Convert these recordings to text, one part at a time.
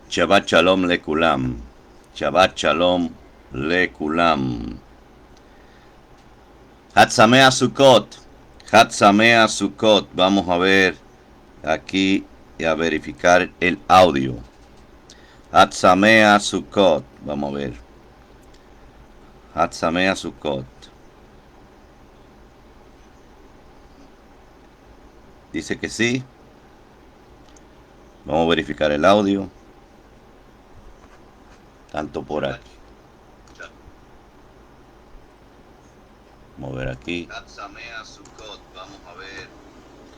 Shabbat Shalom Lekulam. Shabbat Shalom Lekulam. Hatsamea Sukkot. Hatsamea Sukkot. Vamos a ver aquí y a verificar el audio. Hatsamea Sukkot. Vamos a ver. Hatsamea Sukkot. Dice que sí. Vamos a verificar el audio. Tanto por aquí. Vamos a ver aquí. Vamos a ver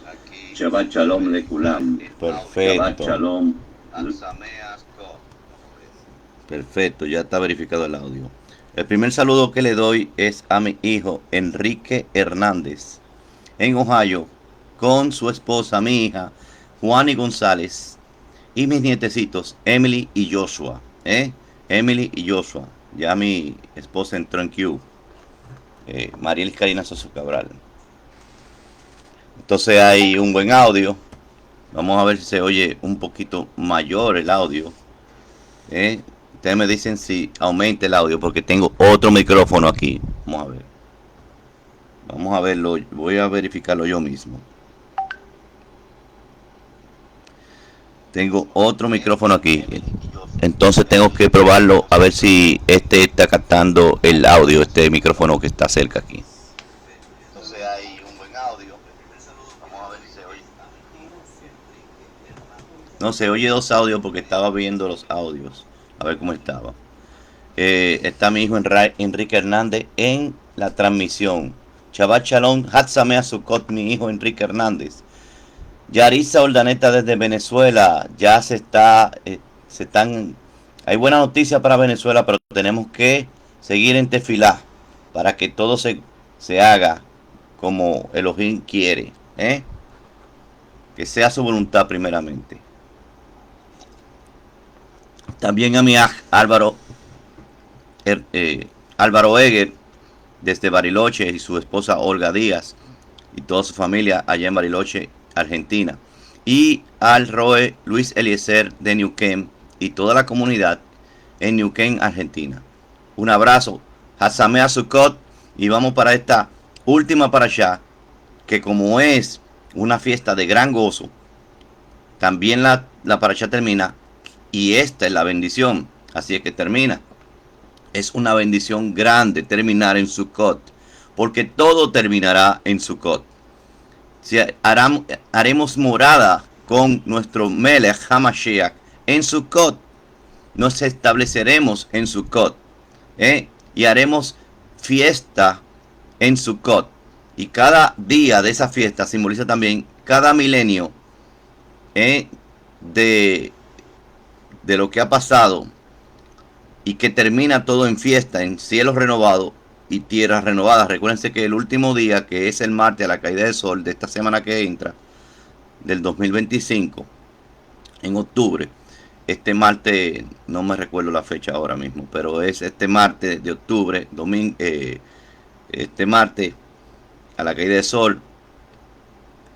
aquí. Shabbat Shalom Lekulam. Perfecto. Shabbat Shalom. Perfecto, ya está verificado el audio. El primer saludo que le doy es a mi hijo Enrique Hernández en Ohio con su esposa, mi hija Juani González y mis nietecitos Emily y Joshua. Emily y Joshua. Ya mi esposa entró en Q. Mariel Karina Soso Cabral. Entonces hay un buen audio. Vamos a ver si se oye un poquito mayor el audio. Ustedes me dicen si aumenta el audio porque tengo otro micrófono aquí. Vamos a ver. Vamos a verlo. Voy a verificarlo yo mismo. Tengo otro micrófono aquí. Entonces tengo que probarlo a ver si este está captando el audio, este micrófono que está cerca aquí. Entonces hay un buen audio. Vamos a ver si se oye. No, se oye dos audios porque estaba viendo los audios. A ver cómo estaba. Está mi hijo Enrique Hernández en la transmisión. Shabbat Shalom, Hatsamea Sukkot, mi hijo Enrique Hernández. Yarisa Ordaneta desde Venezuela. Ya hay buena noticia para Venezuela, pero tenemos que seguir en tefilá para que todo se haga como Elohim quiere. Que sea su voluntad primeramente. También a mi Álvaro Eger desde Bariloche y su esposa Olga Díaz y toda su familia allá en Bariloche, Argentina. Y al Roe Luis Eliezer de Neuquén y toda la comunidad en Neuquén, Argentina. Un abrazo. Hatsamea Sukkot. Y vamos para esta última parashá, que como es una fiesta de gran gozo, también la parashá termina. Y esta es la bendición. Así es que termina. Es una bendición grande terminar en Sukkot. Porque todo terminará en Sukkot. Si haremos morada con nuestro Melech HaMashiach en Sukkot. Nos estableceremos en Sukkot. Y haremos fiesta en Sukkot. Y cada día de esa fiesta simboliza también cada milenio de lo que ha pasado y que termina todo en fiesta, en cielos renovados y tierras renovadas. Recuérdense que el último día, que es el martes a la caída del sol de esta semana que entra, del 2025, en octubre, este martes, no me recuerdo la fecha ahora mismo, pero es este martes de octubre, este martes a la caída del sol,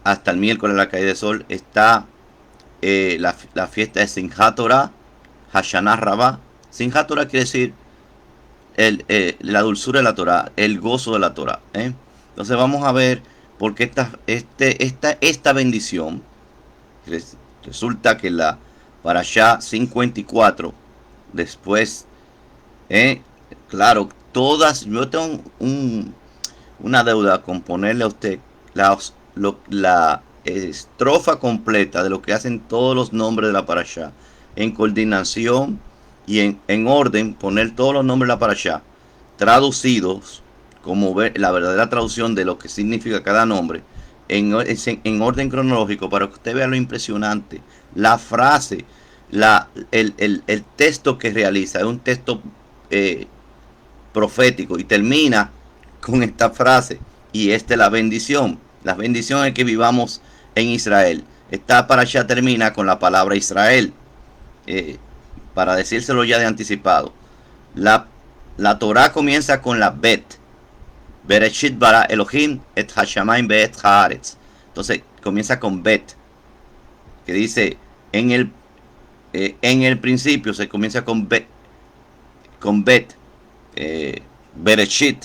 hasta el miércoles a la caída del sol, está la fiesta de Simchat Torah, Hashanah Rabbah. Simchat Torah quiere decir la dulzura de la Torah, el gozo de la Torah. Entonces vamos a ver por qué esta bendición. Resulta que la Parashá 54, después, claro, yo tengo una deuda con ponerle a usted la estrofa completa de lo que hacen todos los nombres de la Parashá, en coordinación y en orden, poner todos los nombres de la Parashá traducidos como la verdadera traducción de lo que significa cada nombre en orden cronológico, para que usted vea lo impresionante, la frase, el texto que realiza. Es un texto profético y termina con esta frase: y esta es la bendición. La bendición es que vivamos en Israel. Esta parasha termina con la palabra Israel, para decírselo ya de anticipado. La Torah comienza con la Bet. Bereshit bara Elohim et hashamayim be'et haaretz. Entonces comienza con Bet, que dice: en En el principio se comienza con Bet, Bereshit,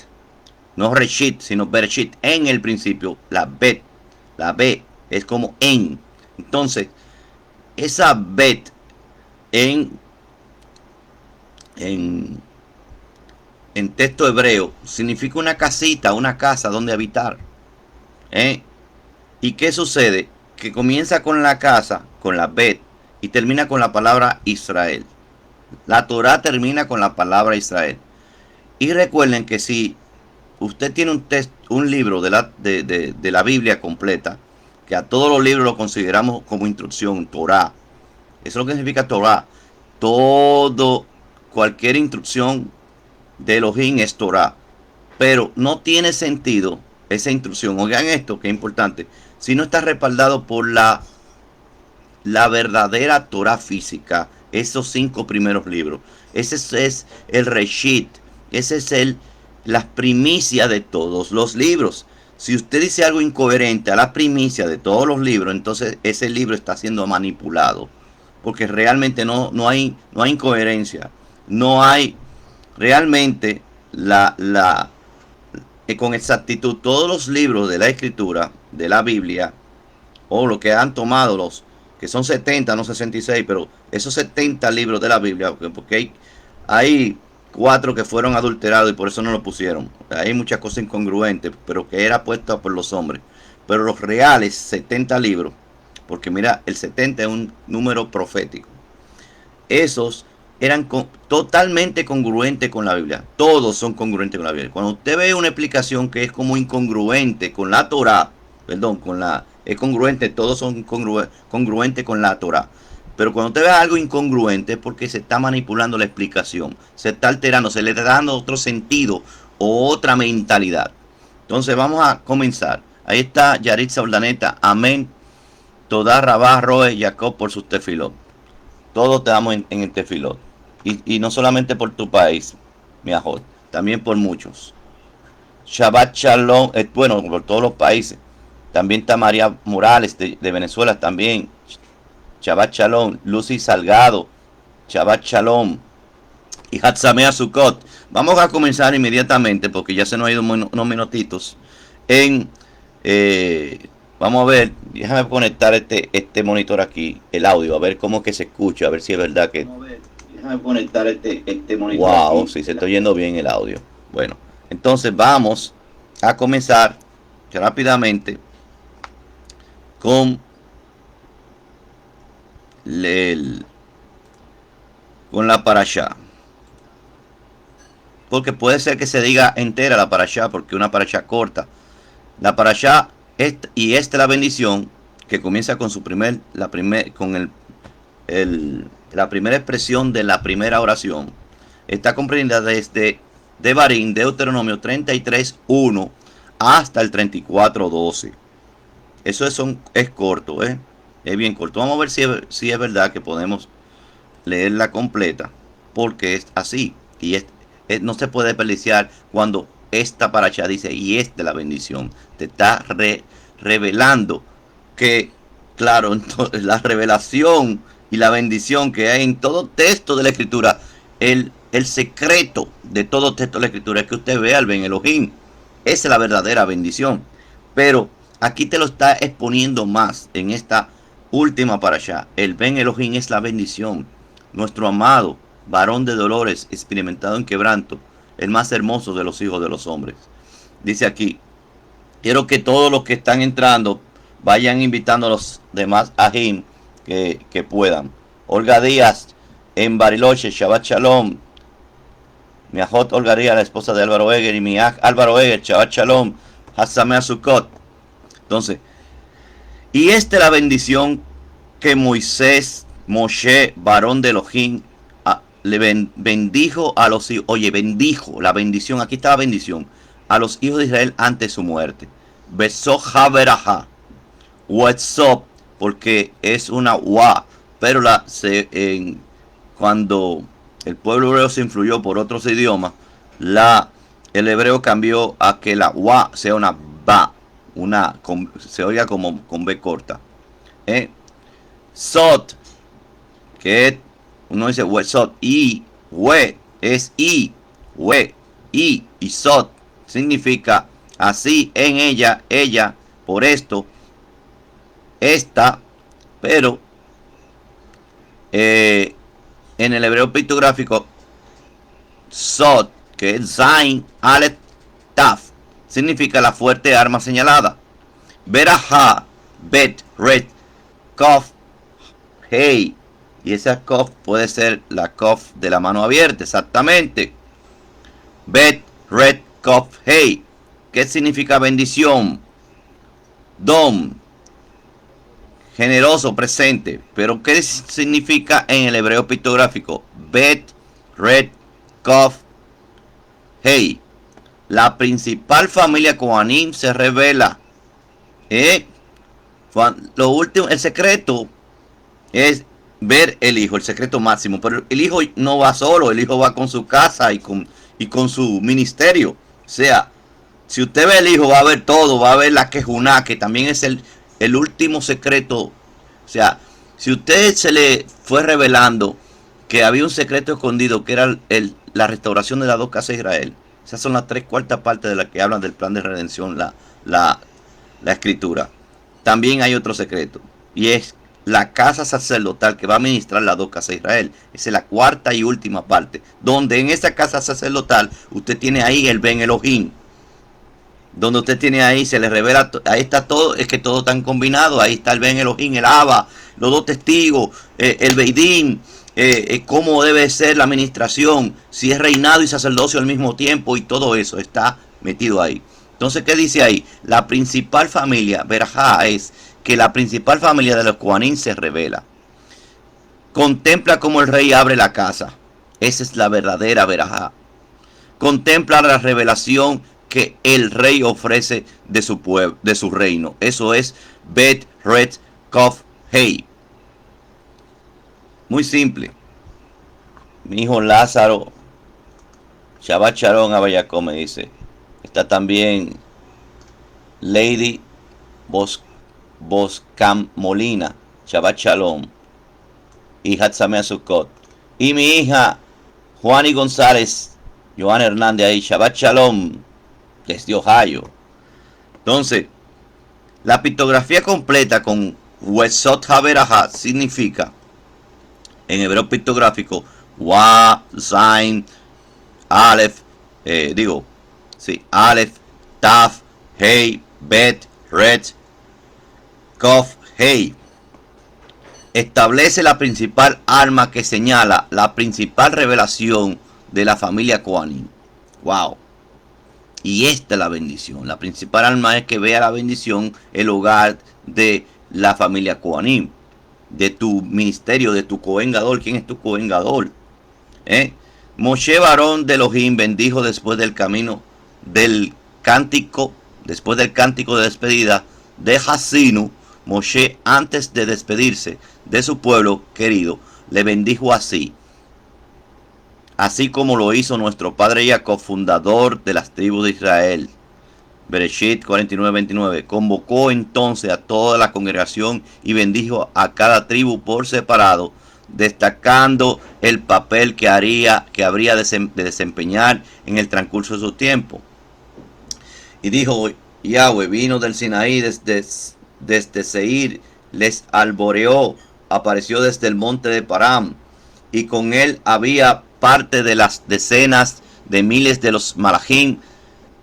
no Reshit, sino Bereshit. En el principio, la B es como en. Entonces, esa Bet en, en, en texto hebreo significa una casita, una casa donde habitar. ¿Eh? ¿Y qué sucede? Que comienza con la casa, con la Bet, y termina con la palabra Israel. La Torah termina con la palabra Israel. Y recuerden que si usted tiene un libro de la Biblia completa, que a todos los libros lo consideramos como instrucción, Torah. Eso es lo que significa Torah. Todo, cualquier instrucción de Elohim es Torah. Pero no tiene sentido esa instrucción. Oigan esto, que es importante. Si no está respaldado por la verdadera Torah física, esos 5 primeros libros. Ese es el Reshit. Ese es las primicias de todos los libros. Si usted dice algo incoherente a la primicia de todos los libros, entonces ese libro está siendo manipulado. Porque realmente no hay incoherencia. No hay realmente con exactitud todos los libros de la escritura, de la Biblia, o lo que han tomado que son 70, no 66, pero esos 70 libros de la Biblia, porque hay 4 que fueron adulterados y por eso no lo pusieron. Hay muchas cosas incongruentes, pero que era puesta por los hombres. Pero los reales 70 libros, porque mira, el 70 es un número profético. Esos eran totalmente congruentes con la Biblia. Todos son congruentes con la Biblia. Cuando usted ve una explicación que es como incongruente con la Torah, perdón, es congruente, todos son congruentes con la Torah. Pero cuando usted ve algo incongruente es porque se está manipulando la explicación, se está alterando, se le está dando otro sentido o otra mentalidad. Entonces vamos a comenzar. Ahí está Yaritza Urdaneta. Amén. Toda Rabá, Roe, Jacob por sus tefilot. Todos te damos en el tefilot. Y no solamente por tu país, mi ajot, también por muchos. Shabbat Shalom, bueno, por todos los países. También está María Morales de Venezuela también. Shabbat Shalom. Lucy Salgado. Shabbat Shalom. Y Hatsamea Sukkot. Vamos a comenzar inmediatamente porque ya se nos ha ido unos minutitos. Vamos a ver. Déjame conectar este monitor aquí. El audio. A ver cómo que se escucha. A ver si es verdad que... Déjame conectar este monitor. Wow, aquí. sí, se está oyendo bien el audio. Bueno, entonces vamos a comenzar rápidamente con la parashá. Porque puede ser que se diga entera la parashá, porque una parashá corta. La parashá y esta es la bendición que comienza con la primera expresión de la primera oración. Está comprendida desde Devarim, Deuteronomio 33:1 hasta el 34:12. Eso es corto, es bien corto. Vamos a ver si es verdad que podemos leerla completa, porque es así. Y no se puede desperdiciar cuando esta parashá dice, y es de la bendición. Te está revelando que, claro, entonces, la revelación y la bendición que hay en todo texto de la Escritura, el secreto de todo texto de la Escritura es que usted vea el Ben Elohim. Esa es la verdadera bendición. Pero aquí te lo está exponiendo más en esta última parashá. El Ben Elohim es la bendición. Nuestro amado varón de dolores, experimentado en quebranto, el más hermoso de los hijos de los hombres. Dice aquí, quiero que todos los que están entrando vayan invitando a los demás ajim que puedan. Olga Díaz en Bariloche, Shabbat Shalom. Mi ajot Olga Díaz, la esposa de Álvaro Eger, y mi aj Álvaro Eger, Shabbat Shalom, Hatsamea Sukkot. Entonces, y esta es la bendición que Moshe, varón de Elohim, le bendijo a los hijos. Oye, bendijo la bendición. Aquí está la bendición a los hijos de Israel antes de su muerte. Besó Javeraja. What's porque es una wa. Pero cuando el pueblo hebreo se influyó por otros idiomas, el hebreo cambió a que la wa sea una ba. Se oiga como con B corta. Sot, que uno dice Wesot, y we es we, y sot significa así, en ella, ella, por esto, esta, pero en el hebreo pictográfico, sot, que es zain, aleph, taf, significa la fuerte arma señalada. Berajá, bet, ret, kof, hey. Y esa kof puede ser la kof de la mano abierta, exactamente. Bet, ret, kof, hey. ¿Qué significa bendición? Dom, generoso, presente. Pero ¿qué significa en el hebreo pictográfico? Bet, ret, kof, hey. La principal familia Kohanim se revela. Lo último, el secreto es ver el hijo, el secreto máximo. Pero el hijo no va solo, el hijo va con su casa y con su ministerio. O sea, si usted ve el hijo, va a ver todo, va a ver la quejuná, que también es el último secreto. O sea, si usted se le fue revelando que había un secreto escondido, que era la restauración de las dos casas de Israel. Esas son las 3/4 partes de las que hablan del plan de redención, la escritura. También hay otro secreto, y es la casa sacerdotal que va a ministrar las dos casas de Israel. Esa es la 4ª y última parte, donde en esa casa sacerdotal usted tiene ahí el Ben Elohim, donde usted tiene ahí, se le revela, ahí está todo, es que todo está combinado, ahí está el Ben Elohim, el Abba, los dos testigos, el Beidín, cómo debe ser la administración, si es reinado y sacerdocio al mismo tiempo, y todo eso está metido ahí. Entonces, ¿qué dice ahí? La principal familia, Berajá, es que la principal familia de los Kohanim se revela. Contempla cómo el rey abre la casa. Esa es la verdadera Berajá. Contempla la revelación que el rey ofrece de su pueblo, de su reino. Eso es Bet, Ret, Kof, Hey. Muy simple. Mi hijo Lázaro, Shabbat Shalom Abayacó, me dice. Está también Lady Boscam Molina, Shabbat Shalom, y Hatzamea Sukkot. Y mi hija Juani González, Joana Hernández ahí, Shabbat Shalom, desde Ohio. Entonces, la pictografía completa con Wesot Haberajá significa, en hebreo pictográfico, Wa, Zain, Aleph, Aleph, Taf, Hey, Bet, Ret, Kof, Hey. Establece la principal arma que señala la principal revelación de la familia Kohanim. Wow. Y esta es la bendición. La principal arma es que vea la bendición el hogar de la familia Kohanim, de tu ministerio, de tu Cohen Gadol. ¿Quién es tu Cohen Gadol? Moshe varón de Elohim bendijo después del cántico de despedida de Hasinu. Moshe, antes de despedirse de su pueblo querido, le bendijo así como lo hizo nuestro padre Jacob, fundador de las tribus de Israel. Bereshit 49:29. Convocó entonces a toda la congregación y bendijo a cada tribu por separado, destacando el papel que habría de desempeñar en el transcurso de su tiempo. Y dijo Yahweh, vino del Sinaí desde Seir, les alboreó, apareció desde el monte de Param, y con él había parte de las decenas de miles de los malachim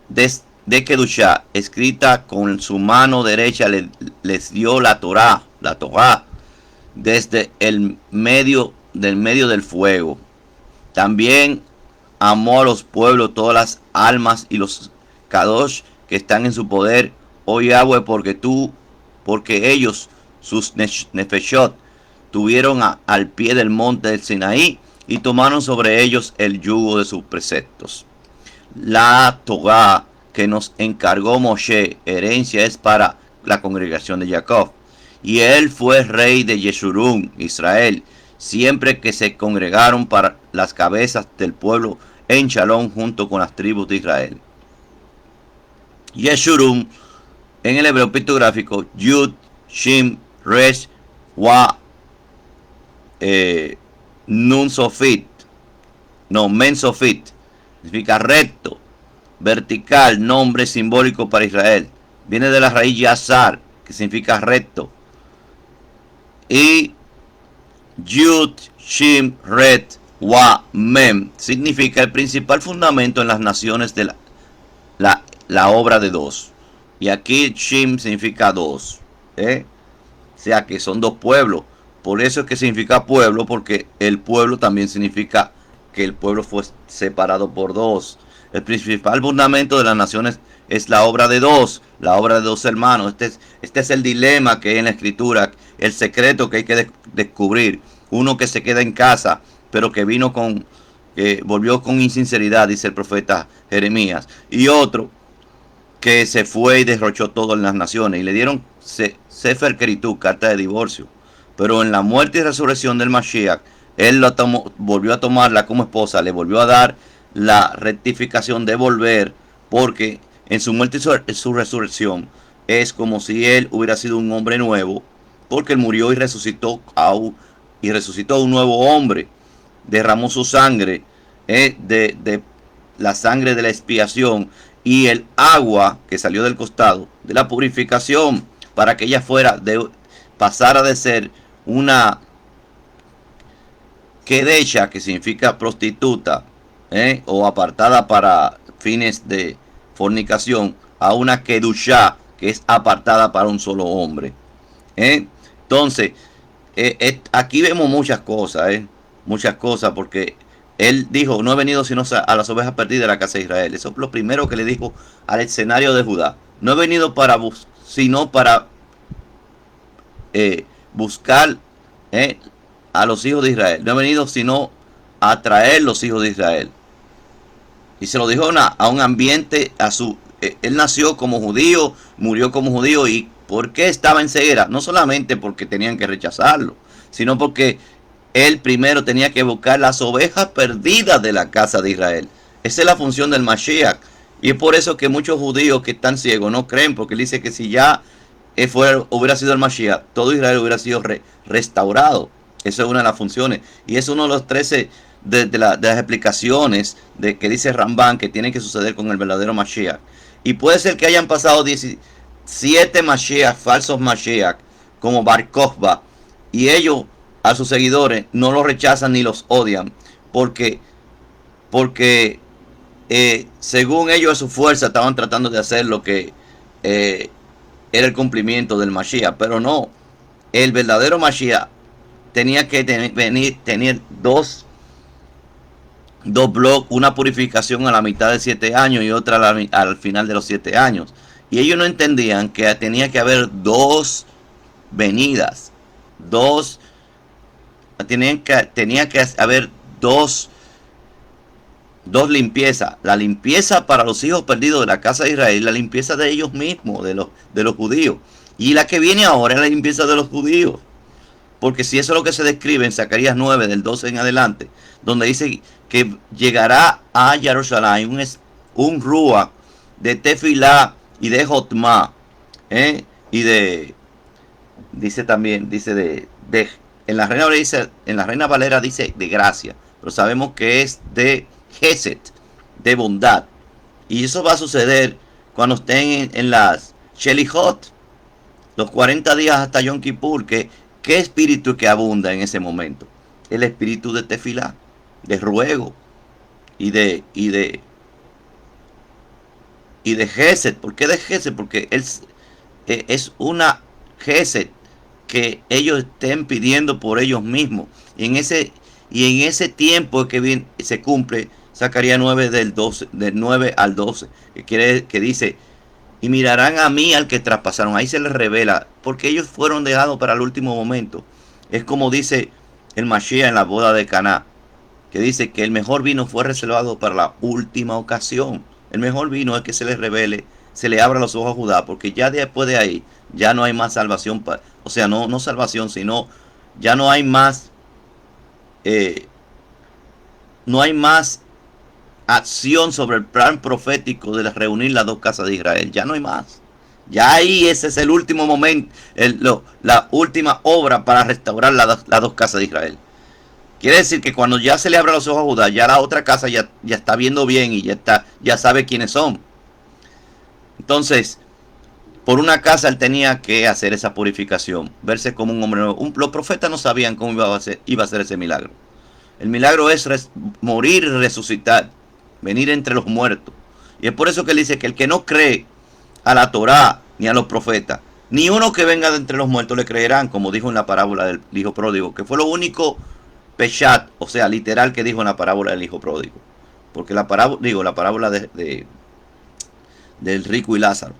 de Kedushá, escrita con su mano derecha les dio la Torá desde el medio del fuego. También amó a los pueblos, todas las almas y los kadosh que están en su poder, oh Yahweh, porque ellos, sus nefeshot, tuvieron al pie del monte del Sinaí y tomaron sobre ellos el yugo de sus preceptos. La Torá que nos encargó Moshe, herencia es para la congregación de Jacob. Y él fue rey de Yeshurun, Israel, siempre que se congregaron para las cabezas del pueblo en Shalom junto con las tribus de Israel. Yeshurun, en el hebreo pictográfico, Yud, Shim, Resh, Wa, Nun Sofit, no, Men Sofit, significa recto, vertical, nombre simbólico para Israel. Viene de la raíz Yazar, que significa recto. Y Yud, Shim, Ret, Wa, Mem significa el principal fundamento en las naciones de la obra de dos. Y aquí Shim significa dos. O sea que son dos pueblos. Por eso es que significa pueblo, porque el pueblo también significa que el pueblo fue separado por dos. El principal fundamento de las naciones es la obra de dos hermanos. Este es el dilema que hay en la escritura, el secreto que hay que descubrir. Uno que se queda en casa, pero que volvió con insinceridad, dice el profeta Jeremías. Y otro que se fue y derrochó todo en las naciones. Y le dieron Sefer Keritut, carta de divorcio. Pero en la muerte y resurrección del Mashiach, él volvió a tomarla como esposa, le volvió a dar la rectificación de volver, porque en su muerte y su resurrección es como si él hubiera sido un hombre nuevo, porque él murió y resucitó un nuevo hombre, derramó su sangre, de la sangre de la expiación y el agua que salió del costado de la purificación, para que ella pasara de ser una Kedesha, que significa prostituta, o apartada para fines de fornicación, a una Kedushá, que es apartada para un solo hombre. Entonces, aquí vemos muchas cosas, porque él dijo: no he venido sino a las ovejas perdidas de la casa de Israel. Eso es lo primero que le dijo al escenario de Judá. No he venido sino para buscar a los hijos de Israel. No he venido sino a traer los hijos de Israel. Y se lo dijo a un ambiente, él nació como judío, murió como judío. ¿Y por qué estaba en ceguera? No solamente porque tenían que rechazarlo, sino porque él primero tenía que buscar las ovejas perdidas de la casa de Israel. Esa es la función del Mashiach. Y es por eso que muchos judíos que están ciegos no creen, porque él dice que si ya hubiera sido el Mashiach, todo Israel hubiera sido restaurado. Esa es una de las funciones. Y es uno de los 13 de las explicaciones que dice Rambán que tiene que suceder con el verdadero Mashiach. Y puede ser que hayan pasado 17 Mashiach, falsos Mashiach, como Bar Kokhba, y ellos a sus seguidores no los rechazan ni los odian, porque según ellos a su fuerza estaban tratando de hacer lo que era el cumplimiento del Mashiach. Pero no, el verdadero Mashiach tenía que tener dos bloques, una purificación a la mitad de 7 años y otra al final de los 7 años. Y ellos no entendían que tenía que haber dos venidas, tenía que haber dos limpiezas: la limpieza para los hijos perdidos de la casa de Israel, la limpieza de ellos mismos, de los judíos. Y la que viene ahora es la limpieza de los judíos. Porque si eso es lo que se describe en Zacarías 9, del 12 en adelante, donde dice que llegará a Jerusalén un Rúa de Tefilá y de Jotma, dice también, en la Reina Valera dice de gracia, pero sabemos que es de Gesed, de bondad. Y eso va a suceder cuando estén en las Shelihot, los 40 días hasta Yom Kippur. ¿Qué espíritu que abunda en ese momento? El espíritu de tefilá, de ruego y de Gesed. ¿Por qué de Gesed? Porque es una Gesed que ellos estén pidiendo por ellos mismos. Y en ese tiempo que se cumple Zacarías 9 del 9 al 12, que dice: y mirarán a mí al que traspasaron. Ahí se les revela, porque ellos fueron dejados para el último momento. Es como dice el Mashiach en la boda de Caná, que dice que el mejor vino fue reservado para la última ocasión. El mejor vino es que se les revele, se le abra los ojos a Judá, porque ya después de ahí ya no hay más salvación. O sea, no salvación, sino ya no hay más acción sobre el plan profético de reunir las dos casas de Israel. Ya no hay más. Ya ahí ese es el último momento, la última obra para restaurar las dos casas de Israel. Quiere decir que cuando ya se le abra los ojos a Judá, ya la otra casa ya está viendo bien y ya sabe quiénes son. Entonces, por una casa él tenía que hacer esa purificación, verse como un hombre nuevo. Los profetas no sabían cómo iba a ser ese milagro. El milagro es morir y resucitar, venir entre los muertos. Y es por eso que él dice que el que no cree a la Torá ni a los profetas, ni uno que venga de entre los muertos le creerán, como dijo en la parábola del hijo pródigo, que fue lo único peshat, o sea, literal, que dijo en la parábola del hijo pródigo. Porque la parábola del rico y Lázaro.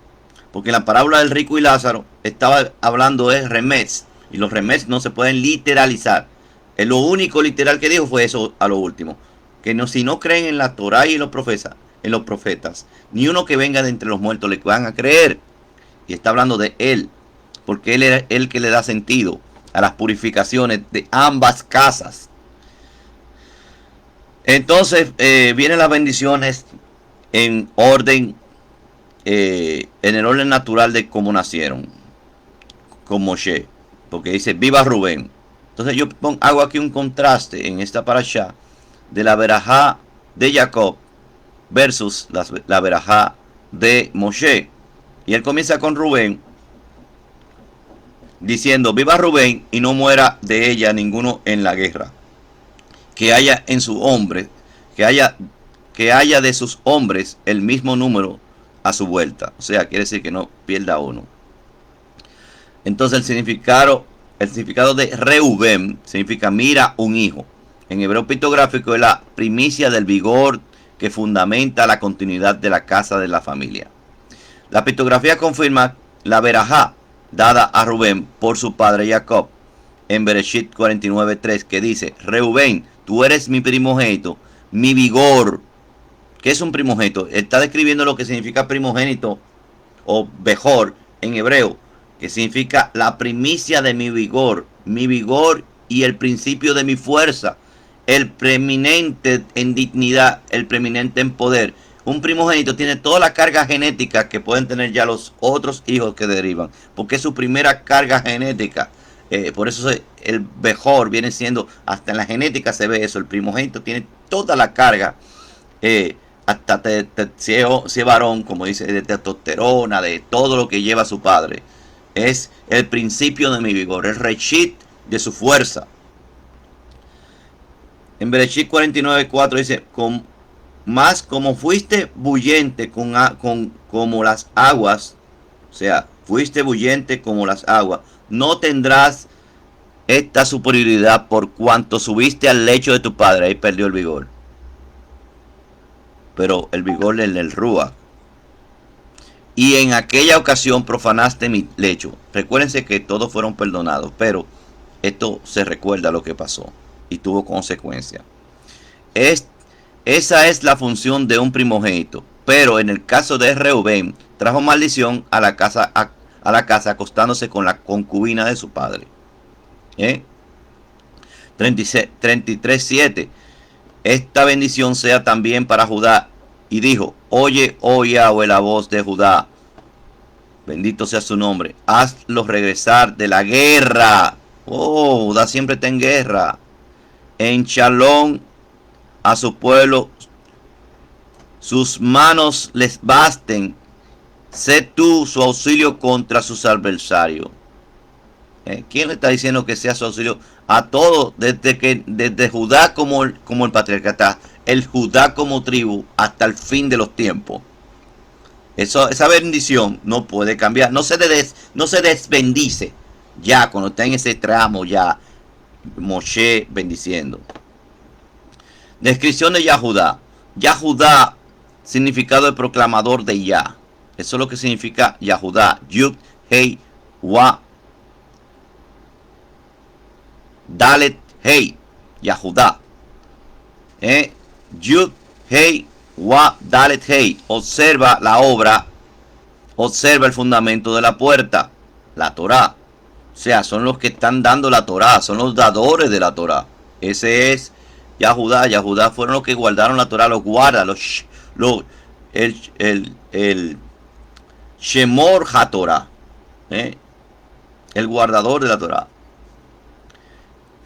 Porque en la parábola del rico y Lázaro estaba hablando de remés, y los remés no se pueden literalizar. Lo único literal que dijo fue eso a lo último, que no, si no creen en la Torá y en los profetas, ni uno que venga de entre los muertos le van a creer. Y está hablando de él, porque él es el que le da sentido a las purificaciones de ambas casas. Entonces vienen las bendiciones en orden, en el orden natural de cómo nacieron, con Moshe, porque dice viva Rubén. Entonces yo hago aquí un contraste en esta parashá de la verajá de Jacob versus la verajá de Moshe. Y él comienza con Rubén diciendo viva Rubén y no muera de ella ninguno en la guerra, que haya en su hombre, que haya de sus hombres el mismo número a su vuelta. O sea, quiere decir que no pierda uno. Entonces el significado de Reubén significa mira un hijo. En hebreo pictográfico es la primicia del vigor que fundamenta la continuidad de la casa de la familia. La pictografía confirma la verajá dada a Rubén por su padre Jacob en Bereshit 49:3, que dice: Reubén, tú eres mi primogénito, mi vigor. ¿Qué es un primogénito? Está describiendo lo que significa primogénito o bejor en hebreo, que significa la primicia de mi vigor y el principio de mi fuerza, el preeminente en dignidad, el preeminente en poder. Un primogénito tiene toda la carga genética que pueden tener ya los otros hijos que derivan, porque es su primera carga genética. Por eso el bejor viene siendo, hasta en la genética se ve eso, el primogénito tiene toda la carga, hasta si es varón, como dice, de testosterona, de todo lo que lleva su padre. Es el principio de mi vigor, el reshit de su fuerza. En Bereshit 49:4 dice: más como fuiste bullente como las aguas, o sea, fuiste bullente como las aguas, no tendrás esta superioridad por cuanto subiste al lecho de tu padre. Ahí perdió el vigor. Pero el vigor en el Ruach. Y en aquella ocasión profanaste mi lecho. Recuérdense que todos fueron perdonados, pero esto se recuerda lo que pasó y tuvo consecuencias. Esa es la función de un primogénito. Pero en el caso de Reubén, trajo maldición a la casa acostándose con la concubina de su padre. 33:7. Esta bendición sea también para Judá. Y dijo: oye, oh Yahweh, la voz de Judá. Bendito sea su nombre. Hazlo regresar de la guerra. Oh, Judá siempre está en guerra. En Shalom a su pueblo. Sus manos les basten. Sé tú su auxilio contra sus adversarios. ¿Quién le está diciendo que sea su auxilio? A todos, desde Judá como el patriarcado, el Judá como tribu, hasta el fin de los tiempos. Esa bendición no puede cambiar, no se desbendice ya cuando está en ese tramo ya Moshe bendiciendo. Descripción de Yahudá. Yahudá, significado de proclamador de Yah. Eso es lo que significa Yahudá. Yud, Hei, Wa, Dalet, Hei. Yahudá. Yud, Hei, Wa, Dalet, Hei. Observa la obra. Observa el fundamento de la puerta. La Torá. O sea, son los que están dando la Torá. Son los dadores de la Torá. Ese es Yahudá. Yahudá fueron los que guardaron la Torá. Los guarda. El Shemor HaTorah. El guardador de la Torá.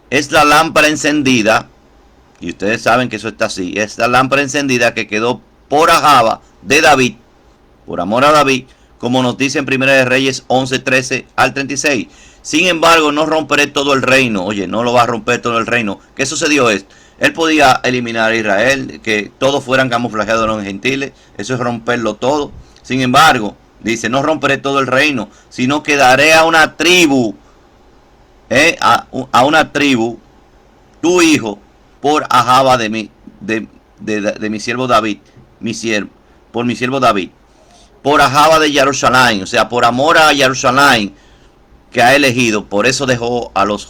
es la lámpara encendida, y ustedes saben que eso está así, es la lámpara encendida que quedó por Ahava de David, por amor a David, como nos dice en 1 de Reyes 11, 13 al 36. Sin embargo, no romperé todo el reino. Oye, no lo va a romper todo el reino. ¿Qué sucedió esto? Él podía eliminar a Israel, que todos fueran camuflajeados los gentiles. Eso es romperlo todo. Sin embargo, dice, no romperé todo el reino, sino que daré a una tribu, a una tribu, tu hijo, por Ahava de mi siervo David, por mi siervo David, por Ahava de Jerusalén, o sea, por amor a Jerusalén que ha elegido. Por eso dejó a los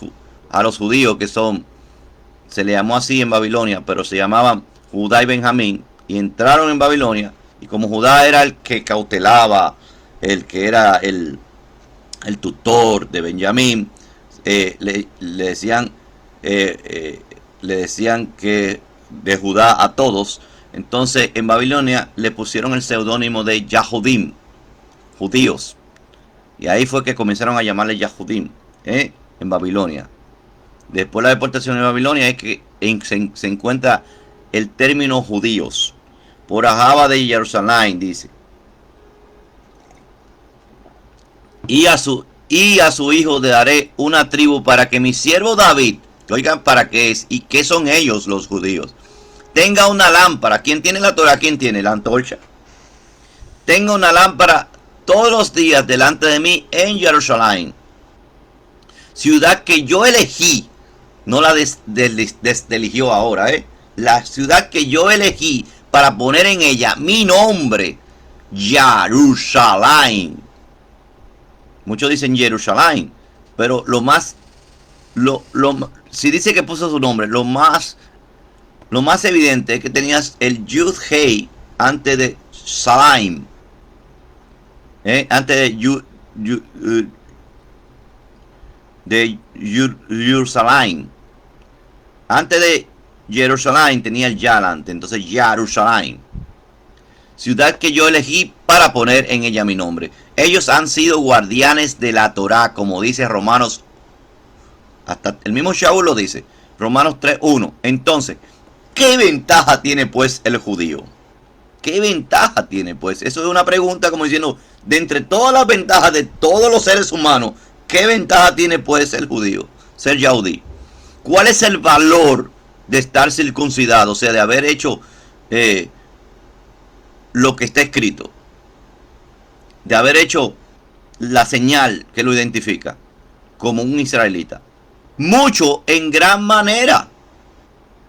judíos, que se le llamó así en Babilonia, pero se llamaban Judá y Benjamín, y entraron en Babilonia, y como Judá era el que cautelaba, el que era el tutor de Benjamín, le decían que de Judá a todos. Entonces en Babilonia le pusieron el seudónimo de Yahudim, judíos, y ahí fue que comenzaron a llamarle Yahudim, en Babilonia. Después de la deportación de Babilonia es que se encuentra el término judíos, por Ahava de Jerusalén, dice. Y a su hijo le daré una tribu para que mi siervo David, oigan para qué es y qué son ellos los judíos, tenga una lámpara. ¿Quién tiene la Torah? ¿Quién tiene la antorcha? Tenga una lámpara todos los días delante de mí en Jerusalén, ciudad que yo elegí, no la deseligió ahora, la ciudad que yo elegí para poner en ella mi nombre, Jerusalén. Muchos dicen Jerusalén, pero si dice que puso su nombre, lo más evidente es que tenías el Yud Hei antes de Salim, antes de Jerusalén. Antes de Jerusalén tenía el Ya delante, entonces Jerusalén, ciudad que yo elegí para poner en ella mi nombre. Ellos han sido guardianes de la Torah, como dice Romanos, hasta el mismo Shaul lo dice, Romanos 3:1. Entonces, ¿qué ventaja tiene pues el judío? ¿Qué ventaja tiene pues? Eso es una pregunta como diciendo, de entre todas las ventajas de todos los seres humanos, ¿qué ventaja tiene pues el judío? Ser yaudí. ¿Cuál es el valor de estar circuncidado? O sea, de haber hecho lo que está escrito, de haber hecho la señal que lo identifica como un israelita. Mucho, en gran manera.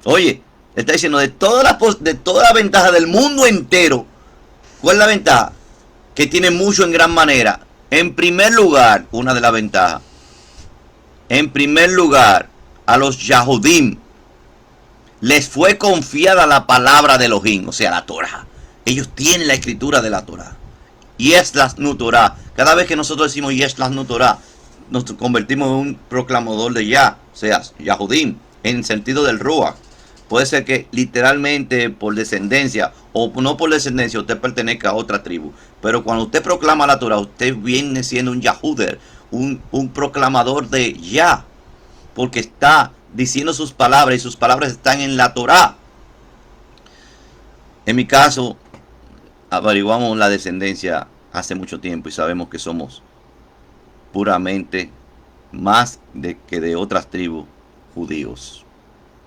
Oye, está diciendo de toda la ventaja del mundo entero. ¿Cuál es la ventaja? Que tiene mucho en gran manera. En primer lugar, una de las ventajas. En primer lugar, a los Yahudim les fue confiada la palabra de Elohim, o sea, la Torah. Ellos tienen la escritura de la Torah. Y es la Torah. Cada vez que nosotros decimos y es la Torah, nos convertimos en un proclamador de Yah, o sea, Yahudim, en sentido del Ruach. Puede ser que literalmente por descendencia o no por descendencia usted pertenezca a otra tribu. Pero cuando usted proclama la Torah, usted viene siendo un Yahuder, un proclamador de Yah, porque está diciendo sus palabras y sus palabras están en la Torah. En mi caso, averiguamos la descendencia hace mucho tiempo y sabemos que somos puramente más que de otras tribus judíos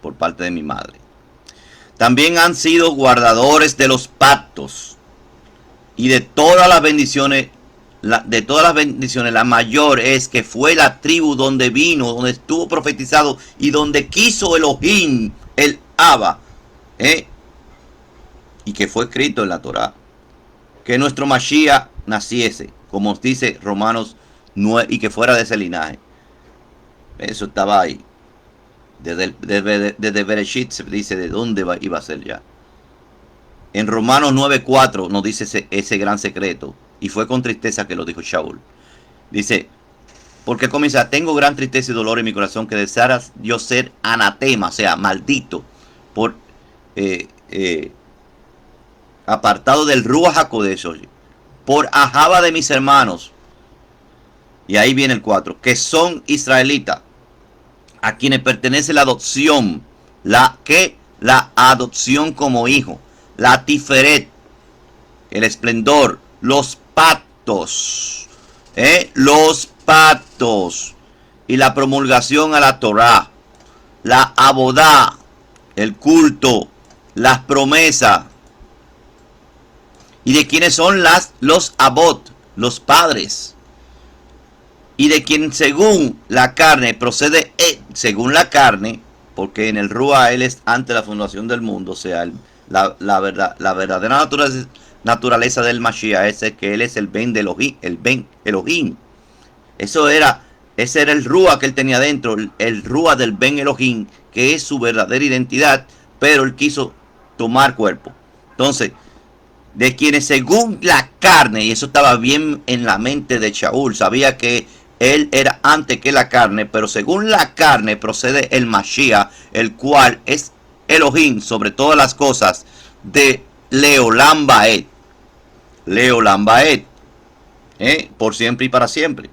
por parte de mi madre. También han sido guardadores de los pactos y de todas las bendiciones. La mayor es que fue la tribu donde vino, donde estuvo profetizado y donde quiso Elohim, el Abba, y que fue escrito en la Torah, que nuestro Mashiach naciese, como dice Romanos 9, y que fuera de ese linaje. Eso estaba ahí. Desde Bereshit se dice de dónde iba a ser ya. En Romanos 9:4 nos dice ese gran secreto. Y fue con tristeza que lo dijo Shaul. Dice, porque comienza, tengo gran tristeza y dolor en mi corazón, que deseara yo ser anatema, o sea, maldito, por apartado del Ruach HaKodesh, por Ahava de mis hermanos. Y ahí viene el 4, que son israelitas, a quienes pertenece la adopción, la adopción como hijo, la tiferet, el esplendor, los pactos, los pactos y la promulgación a la Torá, la abodá, el culto, las promesas, y de quienes son los abot, los padres, y de quien según la carne procede, según la carne, porque en el Rúa él es antes de la fundación del mundo, o sea, la verdadera naturaleza del Mashiach es que él es el Ben de Elohim, el Ben Elohim. Ese era el Rúa que él tenía dentro, el Rúa del Ben Elohim, que es su verdadera identidad, pero él quiso tomar cuerpo. Entonces, de quienes según la carne, y eso estaba bien en la mente de Shaul, sabía que él era antes que la carne, pero según la carne procede el Mashiach, el cual es Elohim sobre todas las cosas, de Leolam Baed. Leolam Baed, por siempre y para siempre.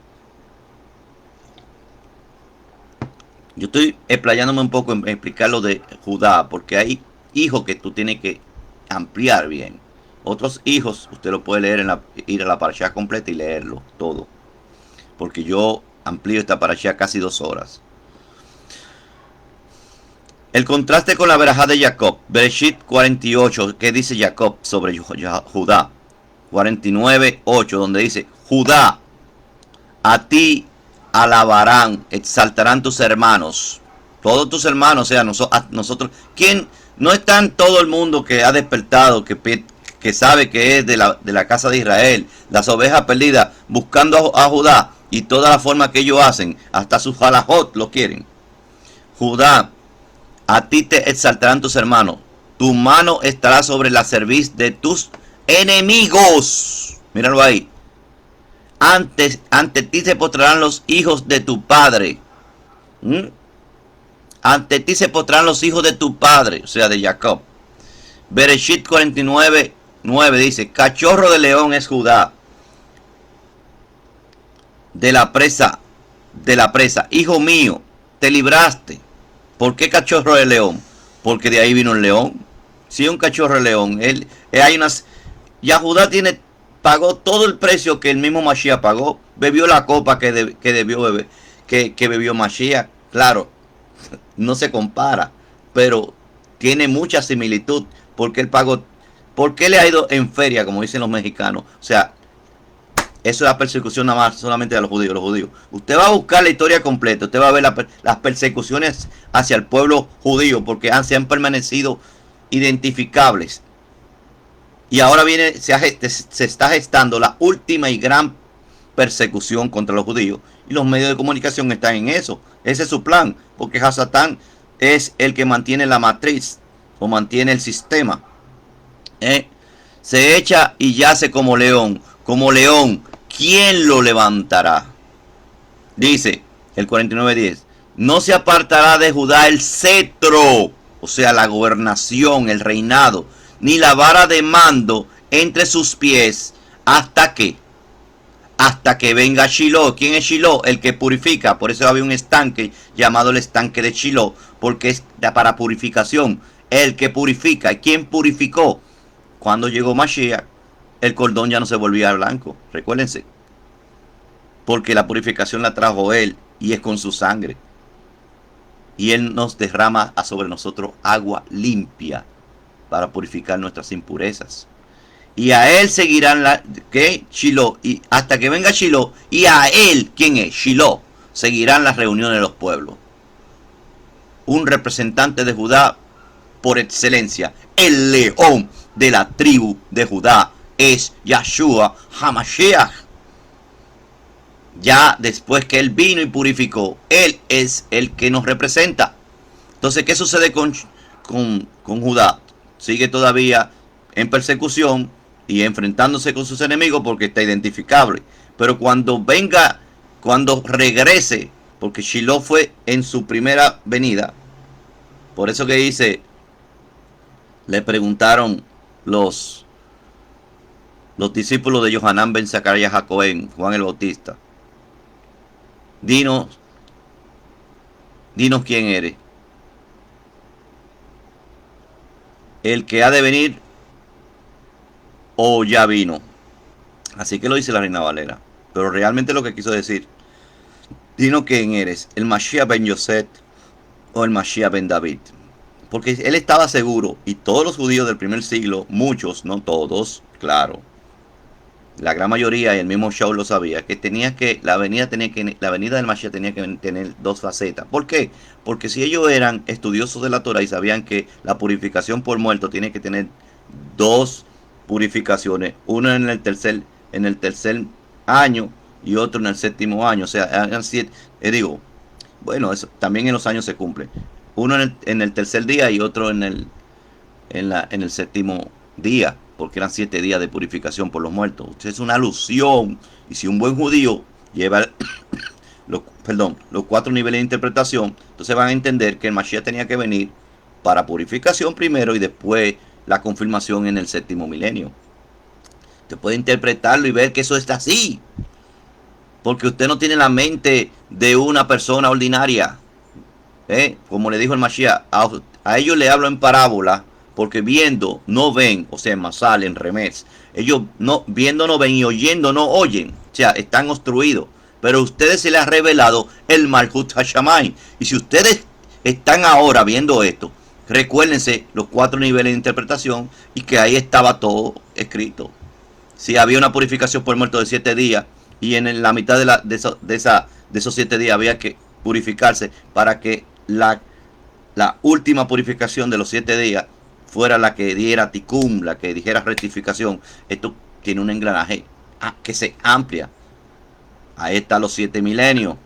Yo estoy explayándome un poco en explicar lo de Judá, porque hay hijos que tú tienes que ampliar bien. Otros hijos, usted lo puede leer, ir a la parashá completa y leerlo todo. Porque yo amplío esta parashá casi 2 horas. El contraste con la verajá de Jacob. Bereshit 48, ¿qué dice Jacob sobre Judá? 49:8, donde dice, Judá, a ti alabarán, exaltarán tus hermanos. Todos tus hermanos, o sea, nosotros. ¿Quién? No están todo el mundo que ha despertado, que sabe que es de la casa de Israel, las ovejas perdidas, buscando a Judá y toda la forma que ellos hacen, hasta sus halajot lo quieren. Judá, a ti te exaltarán tus hermanos, tu mano estará sobre la cerviz de tus enemigos. Míralo ahí. Ante ti se postrarán los hijos de tu padre. Ante ti se postrarán los hijos de tu padre, o sea, de Jacob. Bereshit 49:9 dice, cachorro de león es Judá, de la presa, hijo mío, te libraste. ¿Por qué cachorro de león? Porque de ahí vino el león. Si un cachorro de león, ya Judá pagó todo el precio que el mismo Mashiach pagó, bebió la copa que debió beber, que bebió Mashiach. Claro, no se compara, pero tiene mucha similitud, porque él pagó. ¿Por qué le ha ido en feria, como dicen los mexicanos? O sea, eso es la persecución nada más solamente de los judíos. Usted va a buscar la historia completa, usted va a ver las persecuciones hacia el pueblo judío, porque se han permanecido identificables. Y ahora se está gestando la última y gran persecución contra los judíos. Y los medios de comunicación están en eso. Ese es su plan, porque Hasatán es el que mantiene la matriz, o mantiene el sistema. Se echa y yace como león. Como león, ¿quién lo levantará? Dice el 49:10. No se apartará de Judá el cetro, o sea, la gobernación, el reinado, ni la vara de mando entre sus pies, hasta que venga Shiloh. ¿Quién es Shiloh? El que purifica. Por eso había un estanque llamado el estanque de Shiloh, porque es para purificación. El que purifica. ¿Quién purificó? Cuando llegó Mashiach, el cordón ya no se volvía blanco. Recuérdense. Porque la purificación la trajo él, y es con su sangre. Y él nos derrama sobre nosotros agua limpia para purificar nuestras impurezas. Y a él seguirán Shiloh, y hasta que venga Shiloh, y a él, ¿quién es? Shiloh, seguirán las reuniones de los pueblos. Un representante de Judá por excelencia, el león de la tribu de Judá, es Yahshua HaMashiach. Ya después que él vino y purificó, él es el que nos representa. Entonces, ¿qué sucede con Judá? Sigue todavía en persecución y enfrentándose con sus enemigos porque está identificable. Pero cuando regrese, porque Shiloh fue en su primera venida, por eso que dice, le preguntaron los discípulos de Yohanan ben Zacarías Jacoben, Juan el Bautista, dinos Dinos quién eres. El que ha de venir o ya vino. Así que lo dice la Reina Valera. Pero realmente lo que quiso decir, dinos quién eres, el Mashiach ben Yosef o el Mashiach ben David. Porque él estaba seguro, y todos los judíos del primer siglo, muchos, no todos, claro, la gran mayoría y el mismo Shaul lo sabía, que la venida del Mashiach tenía que tener dos facetas. ¿Por qué? Porque si ellos eran estudiosos de la Torah y sabían que la purificación por muerto tiene que tener dos purificaciones, uno en el tercer año y otro en el séptimo año, o sea, eran siete, bueno, eso también en los años se cumple. Uno en el tercer día y otro en el séptimo día, porque eran 7 días de purificación por los muertos. Usted es una alusión. Y si un buen judío lleva los 4 niveles de interpretación, entonces van a entender que el Mashiach tenía que venir para purificación primero y después la confirmación en el séptimo milenio. Usted puede interpretarlo y ver que eso está así, porque usted no tiene la mente de una persona ordinaria. Como le dijo el Mashiach, a ellos le hablo en parábola, porque viendo no ven, o sea, en Masal, en Remés. Ellos viendo no ven y oyendo no oyen. O sea, están obstruidos. Pero a ustedes se les ha revelado el Malchut Hashamay. Y si ustedes están ahora viendo esto, recuérdense los 4 niveles de interpretación y que ahí estaba todo escrito. Si había una purificación por muerto de 7 días y en la mitad de esos 7 días había que purificarse para que la última purificación de los 7 días fuera la que diera tikkun, la que dijera rectificación. Esto tiene un engranaje que se amplia. Ahí está los 7 milenios.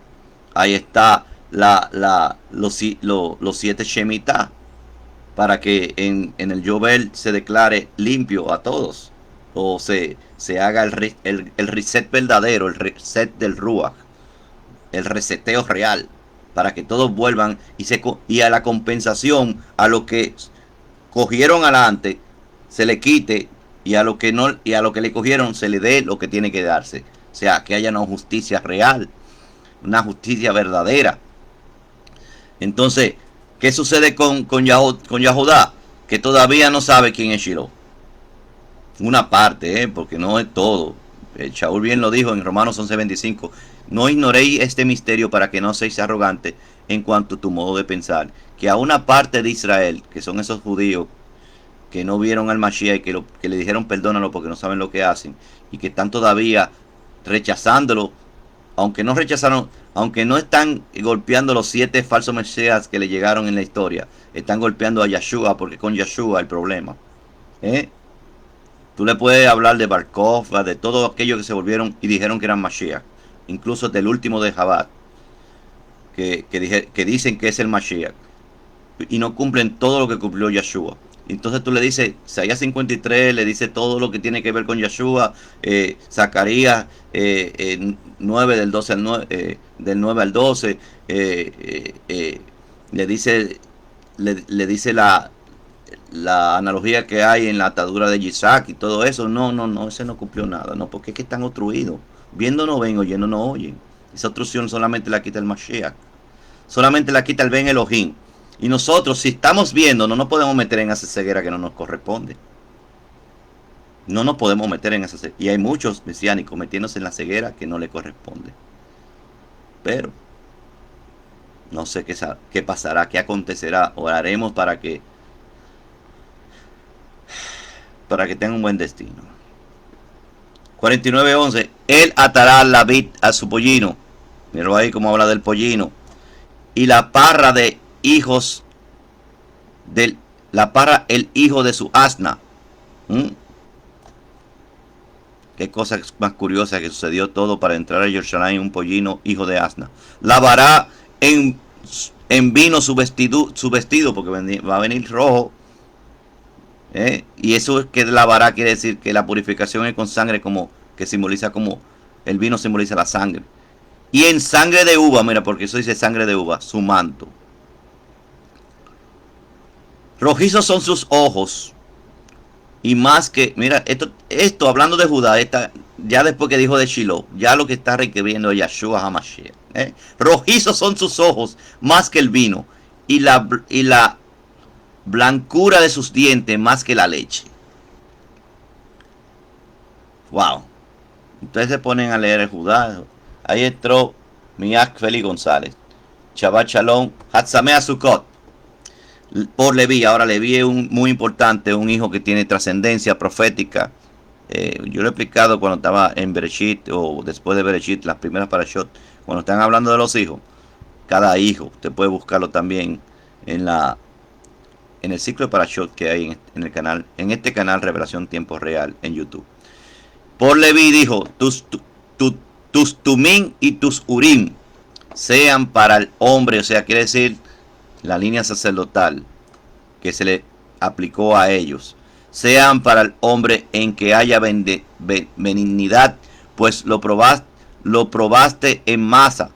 Ahí está los 7 Shemitah, para que en el Yobel se declare limpio a todos, o se haga el reset verdadero, el reset del Ruach, el reseteo real, para que todos vuelvan y a la compensación, a lo que cogieron adelante se le quite, y a lo que no, y a lo que le cogieron se le dé lo que tiene que darse. O sea, que haya una justicia real, una justicia verdadera. Entonces, ¿qué sucede con Yahudá? Que todavía no sabe quién es Shiloh. Una parte, porque no es todo. Shaul bien lo dijo en Romanos 11:25. No ignoréis este misterio para que no seáis arrogantes en cuanto a tu modo de pensar. Que a una parte de Israel, que son esos judíos que no vieron al Mashiach y que le dijeron perdónalo porque no saben lo que hacen, y que están todavía rechazándolo, aunque no están golpeando los 7 falsos mesías que le llegaron en la historia, están golpeando a Yeshua, porque con Yeshua el problema. Tú le puedes hablar de Bar Kokhba, de todos aquellos que se volvieron y dijeron que eran Mashiach, incluso del último de Jabat, que dicen que es el Mashiach, y no cumplen todo lo que cumplió Yeshua. Entonces tú le dices, Isaías 53, le dice todo lo que tiene que ver con Yeshua, Zacarías 9 del 12 al 9, del 9 al 12, le dice la analogía que hay en la atadura de Isaac y todo eso. No, ese no cumplió nada, no, porque es que están obstruidos. Viendo no ven, oyendo no oyen. Esa obstrucción solamente la quita el Mashiach, solamente la quita el Ben Elohim. Y nosotros, si estamos viendo, no nos podemos meter en esa ceguera que no nos corresponde. No nos podemos meter en esa ceguera. Y hay muchos mesiánicos metiéndose en la ceguera que no le corresponde. Pero no sé qué pasará, qué acontecerá. Oraremos para que tenga un buen destino. 49:11. Él atará la vid a su pollino. Míralo ahí como habla del pollino. Y la parra de hijos el hijo de su asna. Qué cosa más curiosa que sucedió todo para entrar a Jerusalén, un pollino hijo de asna. Lavará en vino su vestido, porque va a venir rojo. Y eso es que lavará, quiere decir que la purificación es con sangre, como que simboliza, como el vino simboliza la sangre. Y en sangre de uva, mira, porque eso dice sangre de uva, su manto. Rojizos son sus ojos. Y más que, mira, esto hablando de Judá, ya después que dijo de Shiloh, ya lo que está requiriendo es Yahshua HaMashiach. Rojizos son sus ojos más que el vino, y la blancura de sus dientes más que la leche. Wow. Ustedes se ponen a leer el Judá. Ahí entró Miak Félix González. Shabbat Shalom. Hatzamea Sukkot. Por Leví. Ahora Leví es muy importante, un hijo que tiene trascendencia profética. Yo lo he explicado cuando estaba en Bereshit o después de Bereshit, las primeras parashot, cuando están hablando de los hijos. Cada hijo, usted puede buscarlo también en el ciclo de parashot que hay en el canal, en este canal Revelación Tiempo Real en YouTube. Por Leví dijo, tus tumim y tus urim sean para el hombre, o sea, quiere decir la línea sacerdotal que se le aplicó a ellos, sean para el hombre en que haya benignidad, pues lo probaste en masa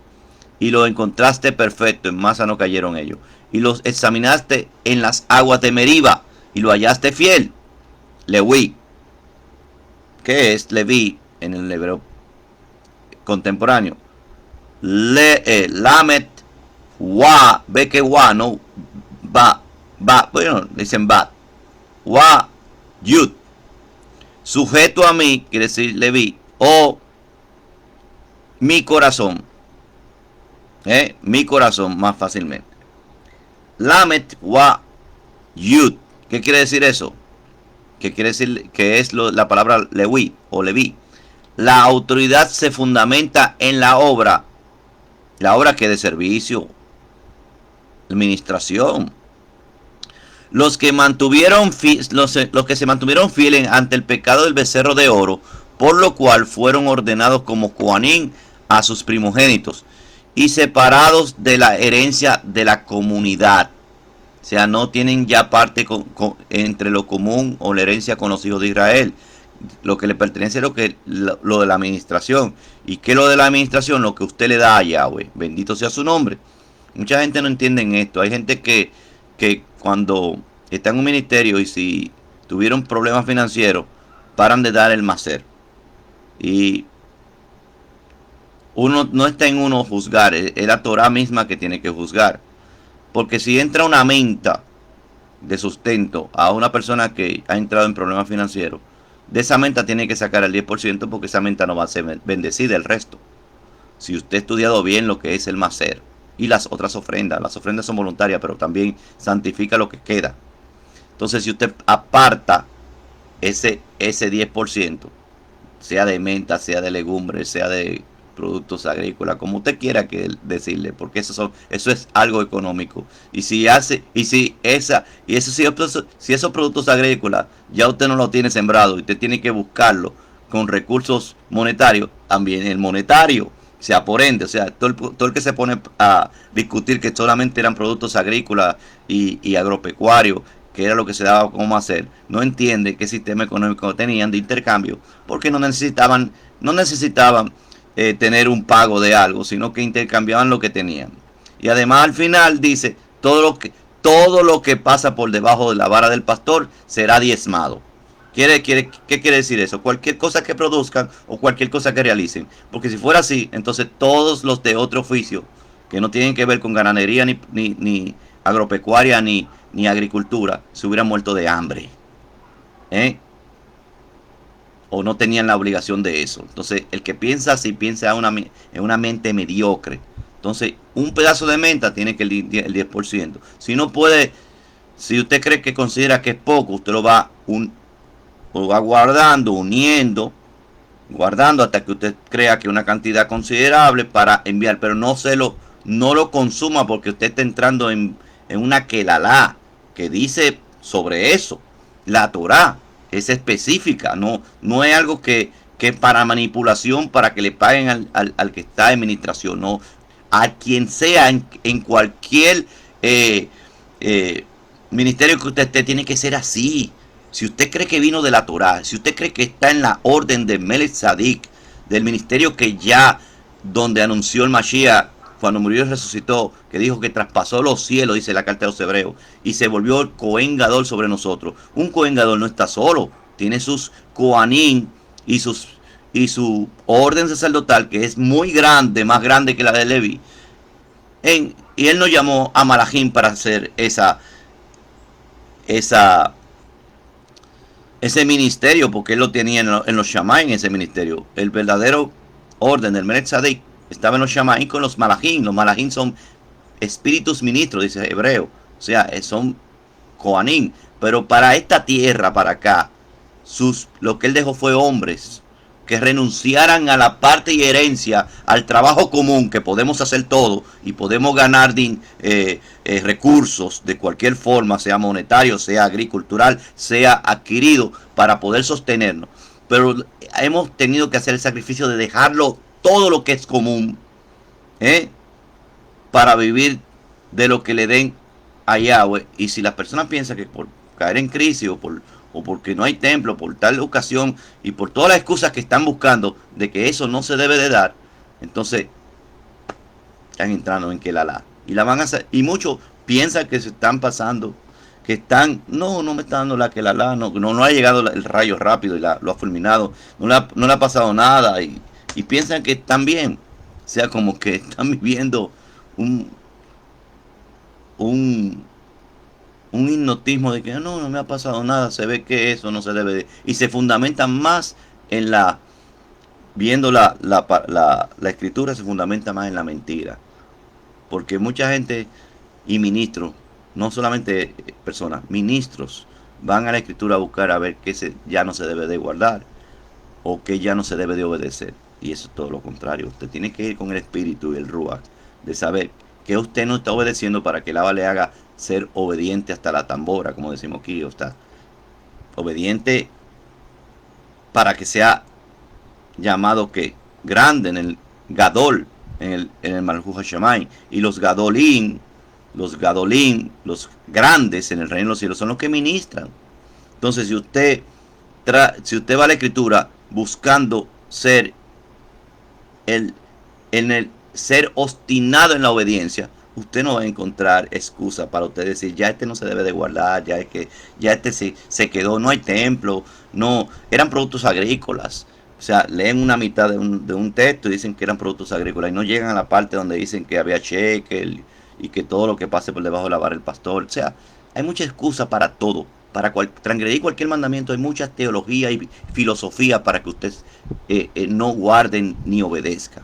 y lo encontraste perfecto, en masa no cayeron ellos, y los examinaste en las aguas de Meriba y lo hallaste fiel. Leví, ¿qué es Leví en el hebreo contemporáneo? Lamet, wa, ve que wa, no, ba, bueno, dicen ba, wa, yud, sujeto a mí, quiere decir Leví, o mi corazón, mi corazón más fácilmente. Lamet, wa, yud, ¿qué quiere decir eso? ¿Qué quiere decir? Que es la palabra Leví o Leví. La autoridad se fundamenta en la obra que de servicio, administración. Los que se mantuvieron fieles ante el pecado del becerro de oro, por lo cual fueron ordenados como Coanín a sus primogénitos y separados de la herencia de la comunidad. O sea, no tienen ya parte entre lo común o la herencia con los hijos de Israel. Lo que le pertenece es lo de la administración. ¿Y qué es lo de la administración? Lo que usted le da a Yahweh. Bendito sea su nombre. Mucha gente no entiende esto. Hay gente que cuando está en un ministerio y si tuvieron problemas financieros, paran de dar el macer. Y uno no está en uno juzgar. Es la Torah misma que tiene que juzgar. Porque si entra una menta de sustento a una persona que ha entrado en problemas financieros, de esa menta tiene que sacar el 10% porque esa menta no va a ser bendecida el resto. Si usted ha estudiado bien lo que es el macer y las otras ofrendas, las ofrendas son voluntarias, pero también santifica lo que queda. Entonces, si usted aparta ese 10%, sea de menta, sea de legumbres, sea de productos agrícolas, como usted quiera decirle, porque eso es algo económico. Y si esos productos agrícolas ya usted no lo tiene sembrado y usted tiene que buscarlo con recursos monetarios, también el monetario, o sea, por ende, o sea, todo el que se pone a discutir que solamente eran productos agrícolas y agropecuarios, que era lo que se daba como hacer, no entiende qué sistema económico tenían de intercambio, porque no necesitaban tener un pago de algo, sino que intercambiaban lo que tenían. Y además al final dice, todo lo que pasa por debajo de la vara del pastor será diezmado. ¿Qué quiere decir eso? Cualquier cosa que produzcan o cualquier cosa que realicen. Porque si fuera así, entonces todos los de otro oficio, que no tienen que ver con ganadería, ni agropecuaria, ni agricultura, se hubieran muerto de hambre. O no tenían la obligación de eso. Entonces, el que piensa así, piensa en una mente mediocre. Entonces, un pedazo de menta tiene que el 10%. Si no puede, si usted cree que considera que es poco, usted lo va guardando, guardando hasta que usted crea que una cantidad considerable para enviar. Pero no lo consuma porque usted está entrando en una kelalá que dice sobre eso. La Torah es específica, no es algo que para manipulación, para que le paguen al que está en administración, no, a quien sea en cualquier ministerio que usted esté, tiene que ser así. Si usted cree que vino de la Torah, si usted cree que está en la orden de Melech Tzadik, del ministerio que ya, donde anunció el Mashiach, cuando murió y resucitó, que dijo que traspasó los cielos, dice la carta de los Hebreos, y se volvió el Cohen Gadol sobre nosotros. Un Cohen Gadol no está solo, tiene sus Coanín y sus y su orden sacerdotal, que es muy grande, más grande que la de Leví, y él nos llamó a Malachim para hacer esa ese ministerio, porque él lo tenía en los Shamaim, ese ministerio. El verdadero orden del Melech Tzedek estaba en los Shamaim con los Malachim. Los Malachim son espíritus ministros, dice Hebreo. O sea, son Kohanim. Pero para esta tierra, para acá, lo que él dejó fue hombres que renunciaran a la parte y herencia, al trabajo común, que podemos hacer todo y podemos ganar recursos de cualquier forma, sea monetario, sea agricultural, sea adquirido, para poder sostenernos. Pero hemos tenido que hacer el sacrificio de dejarlo todo lo que es común, para vivir de lo que le den a Yahweh. Y si las personas piensan que por caer en crisis o porque no hay templo, por tal ocasión y por todas las excusas que están buscando de que eso no se debe de dar, entonces están entrando en que y la van a hacer, y muchos piensan que se están pasando, que están, no me está dando la que no ha llegado el rayo rápido y lo ha fulminado, no le ha pasado nada, y piensan que están bien. O sea, como que están viviendo un hipnotismo de que no me ha pasado nada, se ve que eso no se debe de, y se fundamentan más en viendo la escritura, se fundamenta más en la mentira, porque mucha gente y ministros, no solamente personas, ministros, van a la escritura a buscar a ver qué ya no se debe de guardar o que ya no se debe de obedecer, y eso es todo lo contrario. Usted tiene que ir con el espíritu y el ruach de saber que usted no está obedeciendo para que el Abba le haga ser obediente hasta la tambora, como decimos aquí, o está obediente para que sea llamado que grande en el Gadol, en el Malchut HaShamayim. Y los Gadolim, los grandes en el reino de los cielos, son los que ministran. Entonces, si usted va a la escritura buscando ser ser obstinado en la obediencia, usted no va a encontrar excusa para usted decir, ya no se debe de guardar, ya se quedó, no hay templo, no, eran productos agrícolas. O sea, leen una mitad de un texto y dicen que eran productos agrícolas y no llegan a la parte donde dicen que había shekel y que todo lo que pase por debajo de la vara el pastor. O sea, hay mucha excusa para todo. Para transgredir cualquier mandamiento hay mucha teología y filosofía para que usted no guarde ni obedezca.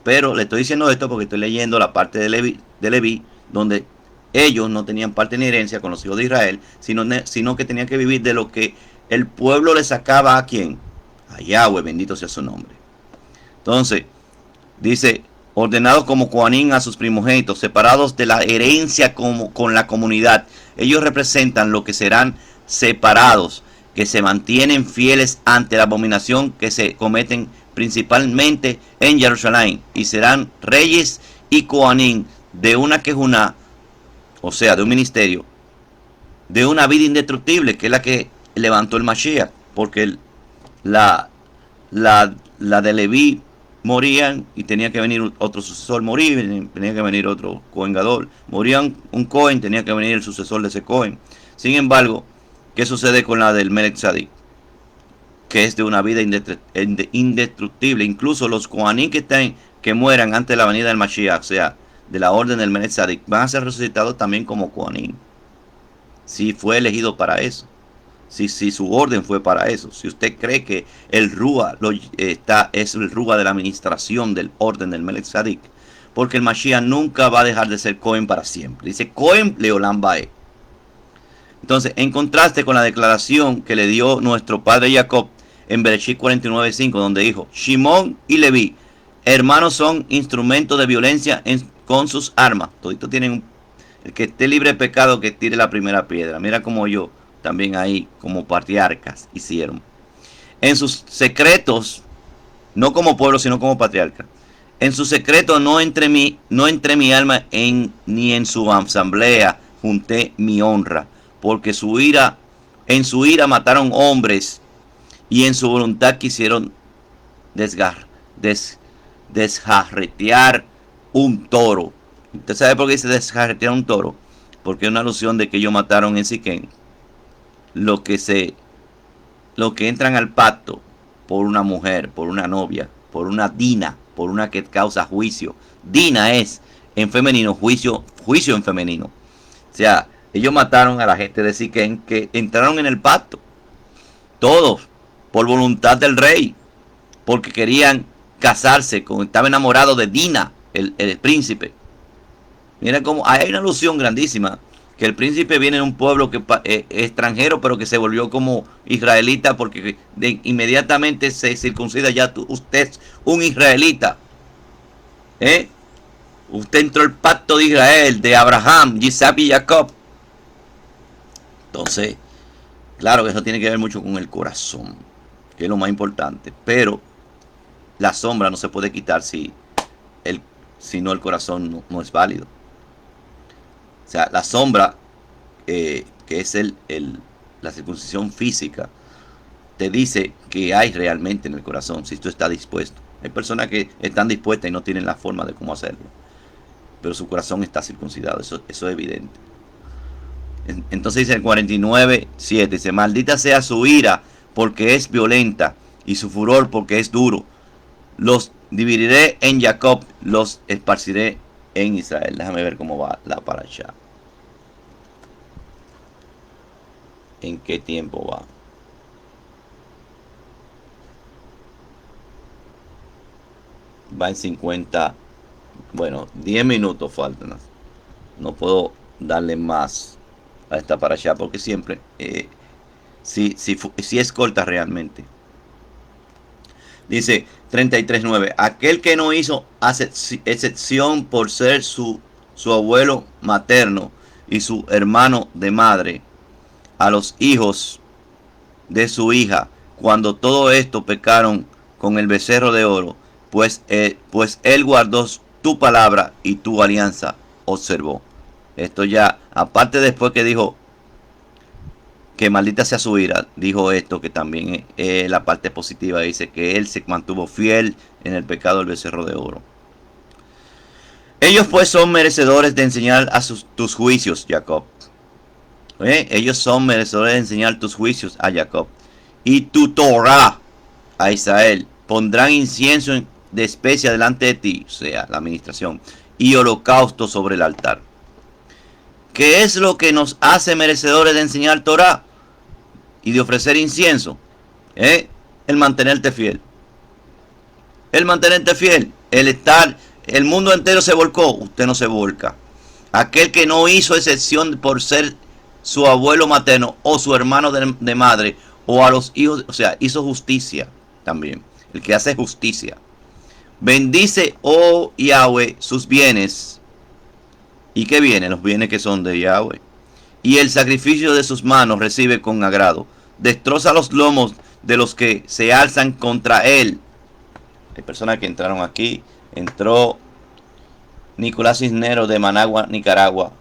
Pero le estoy diciendo esto porque estoy leyendo la parte de Leví, donde ellos no tenían parte ni herencia con los hijos de Israel, sino que tenían que vivir de lo que el pueblo le sacaba a quién, a Yahweh, bendito sea su nombre. Entonces, dice, ordenados como Kohanim a sus primogénitos, separados de la herencia con la comunidad. Ellos representan lo que serán separados, que se mantienen fieles ante la abominación que se cometen principalmente en Jerusalén, y serán reyes y Kohanim de una quejuná, o sea, de un ministerio, de una vida indestructible, que es la que levantó el Mashiach, porque la de Leví morían y tenía que venir otro sucesor, tenía que venir otro Cohen Gadol, morían un Cohen, tenía que venir el sucesor de ese Cohen. Sin embargo, ¿qué sucede con la del Melech Tzedek? Que es de una vida indestructible. Incluso los Kohanim que mueran antes de la venida del Mashiach, o sea, de la orden del Melech Tzedek, van a ser resucitados también como Kohanim, si fue elegido para eso, si su orden fue para eso. Si usted cree que el Rúa es el Rúa de la administración del orden del Melech Tzedek, porque el Mashiach nunca va a dejar de ser Cohen para siempre. Dice Cohen Leolam Bae. Entonces, en contraste con la declaración que le dio nuestro padre Jacob en Bereshit 49:5, donde dijo, Shimón y Leví, hermanos, son instrumentos de violencia con sus armas. Toditos tienen el que esté libre de pecado, que tire la primera piedra. Mira como yo, también ahí, como patriarcas, hicieron. En sus secretos, no como pueblo, sino como patriarca. En sus secretos no entré mi alma ni en su asamblea junté mi honra, porque en su ira mataron hombres y en su voluntad quisieron desjarretear un toro. ¿Usted sabe por qué dice desjarretear un toro? Porque es una alusión de que ellos mataron en Siquén lo que entran al pacto por una mujer, por una novia, por una Dina, por una que causa juicio. Dina es en femenino, juicio en femenino. O sea, ellos mataron a la gente de Siquén que entraron en el pacto. Todos, por voluntad del rey, porque querían casarse, estaba enamorado de Dina, el príncipe. Mira cómo hay una alusión grandísima, que el príncipe viene de un pueblo que extranjero, pero que se volvió como israelita, porque inmediatamente se circuncida, ya usted es un israelita. Usted entró al pacto de Israel, de Abraham, Isaac y Jacob. Entonces, claro que eso tiene que ver mucho con el corazón, que es lo más importante, pero la sombra no se puede quitar si no el corazón no es válido. O sea, la sombra, que es la circuncisión física, te dice que hay realmente en el corazón, si tú estás dispuesto. Hay personas que están dispuestas y no tienen la forma de cómo hacerlo, pero su corazón está circuncidado, eso es evidente. Entonces dice el 49:7, dice, maldita sea su ira porque es violenta y su furor porque es duro. Los dividiré en Jacob, los esparciré en Israel. Déjame ver cómo va la parashá. ¿En qué tiempo va? Va en 50. Bueno, 10 minutos faltan. No puedo darle más a esta parashá porque siempre si es corta realmente. Dice 33:9, aquel que no hizo excepción por ser su abuelo materno y su hermano de madre a los hijos de su hija, cuando todo esto pecaron con el becerro de oro, pues él guardó tu palabra y tu alianza observó. Esto ya, aparte después que dijo que maldita sea su ira, dijo esto que también es la parte positiva, dice que él se mantuvo fiel en el pecado del becerro de oro. Ellos pues son merecedores de enseñar tus juicios, Jacob. Ellos son merecedores de enseñar tus juicios a Jacob. Y tu Torah a Israel. Pondrán incienso de especia delante de ti, o sea, la administración, y holocausto sobre el altar. ¿Qué es lo que nos hace merecedores de enseñar Torah y de ofrecer incienso? El mantenerte fiel. El mantenerte fiel. El mundo entero se volcó, usted no se volca. Aquel que no hizo excepción por ser su abuelo materno o su hermano de madre o a los hijos, o sea, hizo justicia también. El que hace justicia. Bendice, oh Yahweh, sus bienes. ¿Y qué bienes? Los bienes que son de Yahweh. Y el sacrificio de sus manos recibe con agrado. Destroza los lomos de los que se alzan contra él. Hay personas que entraron aquí. Entró Nicolás Cisneros de Managua, Nicaragua.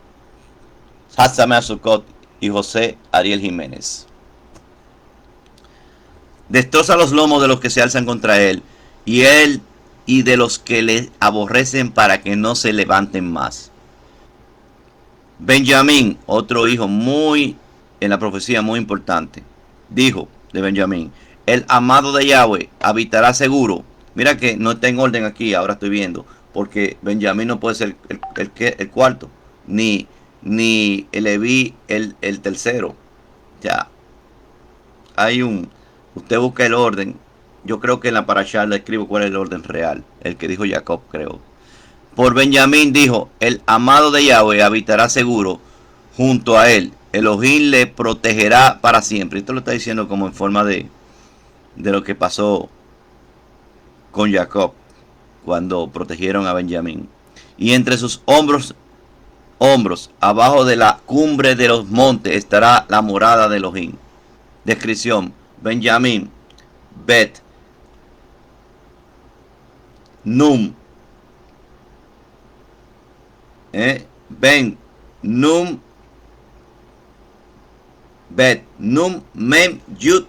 Hassame Azucot y José Ariel Jiménez. Destroza los lomos de los que se alzan contra él y de los que le aborrecen para que no se levanten más. Benjamín, otro hijo muy en la profecía muy importante, dijo de Benjamín: el amado de Yahweh habitará seguro. Mira que no está en orden aquí, ahora estoy viendo, porque Benjamín no puede ser el cuarto, ni Leví el tercero. Ya hay usted busca el orden. Yo creo que en la parashá le escribo cuál es el orden real, el que dijo Jacob, creo. Por Benjamín dijo: el amado de Yahweh habitará seguro junto a él. Elohim le protegerá para siempre. Esto lo está diciendo como en forma de lo que pasó con Jacob cuando protegieron a Benjamín. Y entre sus hombros, abajo de la cumbre de los montes, estará la morada de Elohim. Descripción: Benjamín, Bet, Num, Ben, Num, Bet, Num, Mem, Yud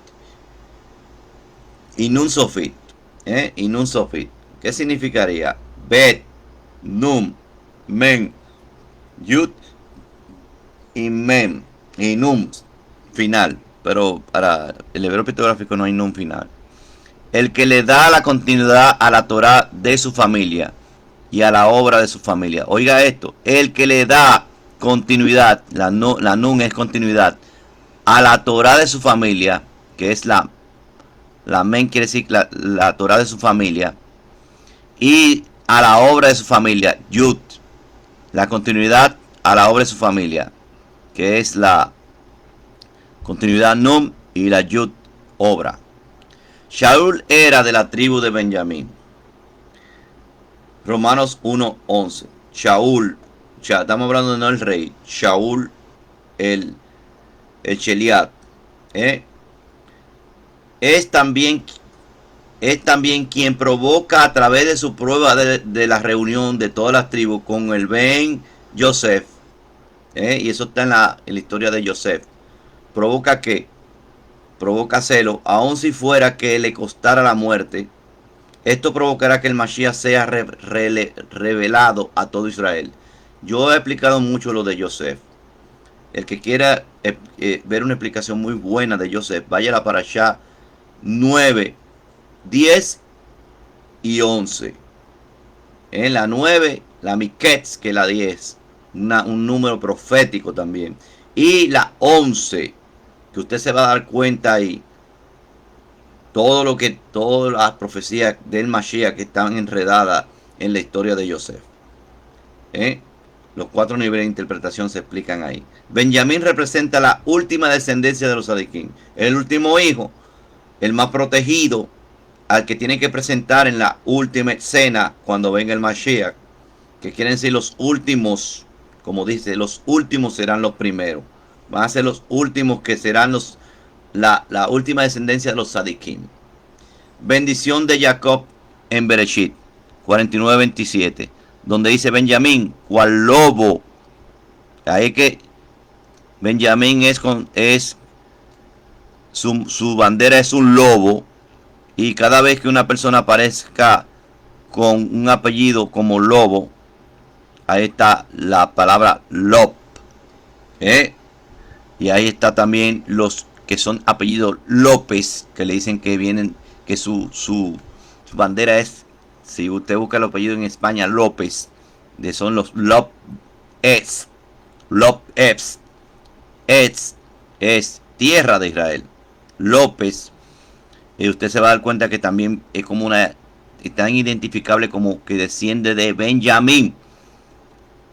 y Nun Sofit. Y Nun Sofit. ¿Qué significaría? Bet, Num, Mem, Yud y Mem y Num final. Pero para el hebreo pictográfico no hay Num final. el que le da la continuidad a la Torá de su familia y a la obra de su familia. Oiga esto, el que le da continuidad, la nun es continuidad, a la Torá de su familia, que es la men quiere decir la Torá de su familia, y a la obra de su familia, yud, la continuidad a la obra de su familia, que es la continuidad nun y la yud, obra. Shaul era de la tribu de Benjamín. Romanos 1:11. Shaul, estamos hablando de no el rey, Shaul, el Sheliat, es también quien provoca a través de su prueba de la reunión de todas las tribus con el Ben Yosef, y eso está en la historia de Yosef. Provoca que provoca celo, aun si fuera que le costara la muerte. Esto provocará que el Mashiach sea revelado a todo Israel. Yo he explicado mucho lo de Yosef. El que quiera ver una explicación muy buena de Yosef, vaya a la Parashá 9, 10 y 11. En la 9, la Miketz, que es la 10. Un número profético también. Y la 11, que usted se va a dar cuenta ahí. Todas las profecías del Mashiach que están enredadas en la historia de Yosef. Los 4 niveles de interpretación se explican ahí. Benjamín representa la última descendencia de los Sadiquín. El último hijo, el más protegido, al que tiene que presentar en la última escena cuando venga el Mashiach. Que quieren decir los últimos, como dice, los últimos serán los primeros. Van a ser los últimos que serán la última descendencia de los Sadiquín. Bendición de Jacob en Bereshit 49:27, donde dice Benjamín, cual lobo. Ahí que Benjamín su bandera es un lobo, y cada vez que una persona aparezca con un apellido como lobo, ahí está la palabra lob, y ahí está también los que son apellidos López, que le dicen que vienen, que su bandera es, si usted busca el apellido en España, López, son los López. López es tierra de Israel. López, y usted se va a dar cuenta que también es como tan identificable como que desciende de Benjamín,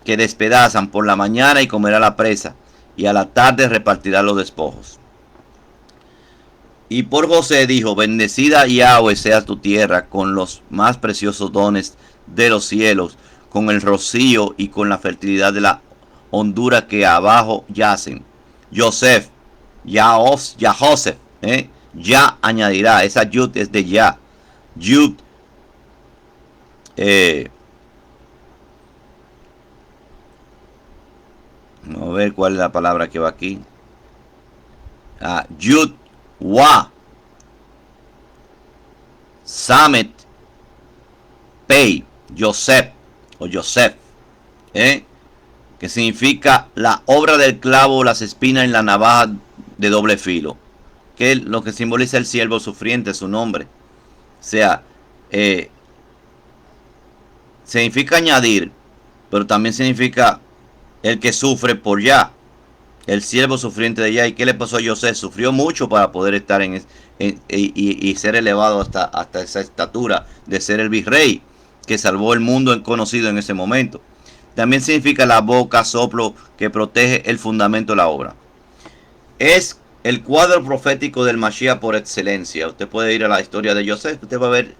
que despedazan por la mañana y comerá la presa, y a la tarde repartirá los despojos. Y por José dijo, bendecida Yahweh sea tu tierra con los más preciosos dones de los cielos, con el rocío y con la fertilidad de la hondura que abajo yacen. Yosef, Joseph, ya añadirá, esa yud es de ya. Yud, vamos a ver cuál es la palabra que va aquí. Yud, Wa, Samet, Pei, Yosef o Yosef, que significa la obra del clavo, las espinas en la navaja de doble filo, que es lo que simboliza el siervo sufriente, su nombre. O sea, significa añadir, pero también significa el que sufre por ya. El siervo sufriente de Yah. ¿Y qué le pasó a Yosef? Sufrió mucho para poder estar y ser elevado hasta esa estatura de ser el virrey que salvó el mundo conocido en ese momento. También significa la boca, soplo que protege el fundamento de la obra. Es el cuadro profético del Mashiach por excelencia. Usted puede ir a la historia de Yosef, usted va a ver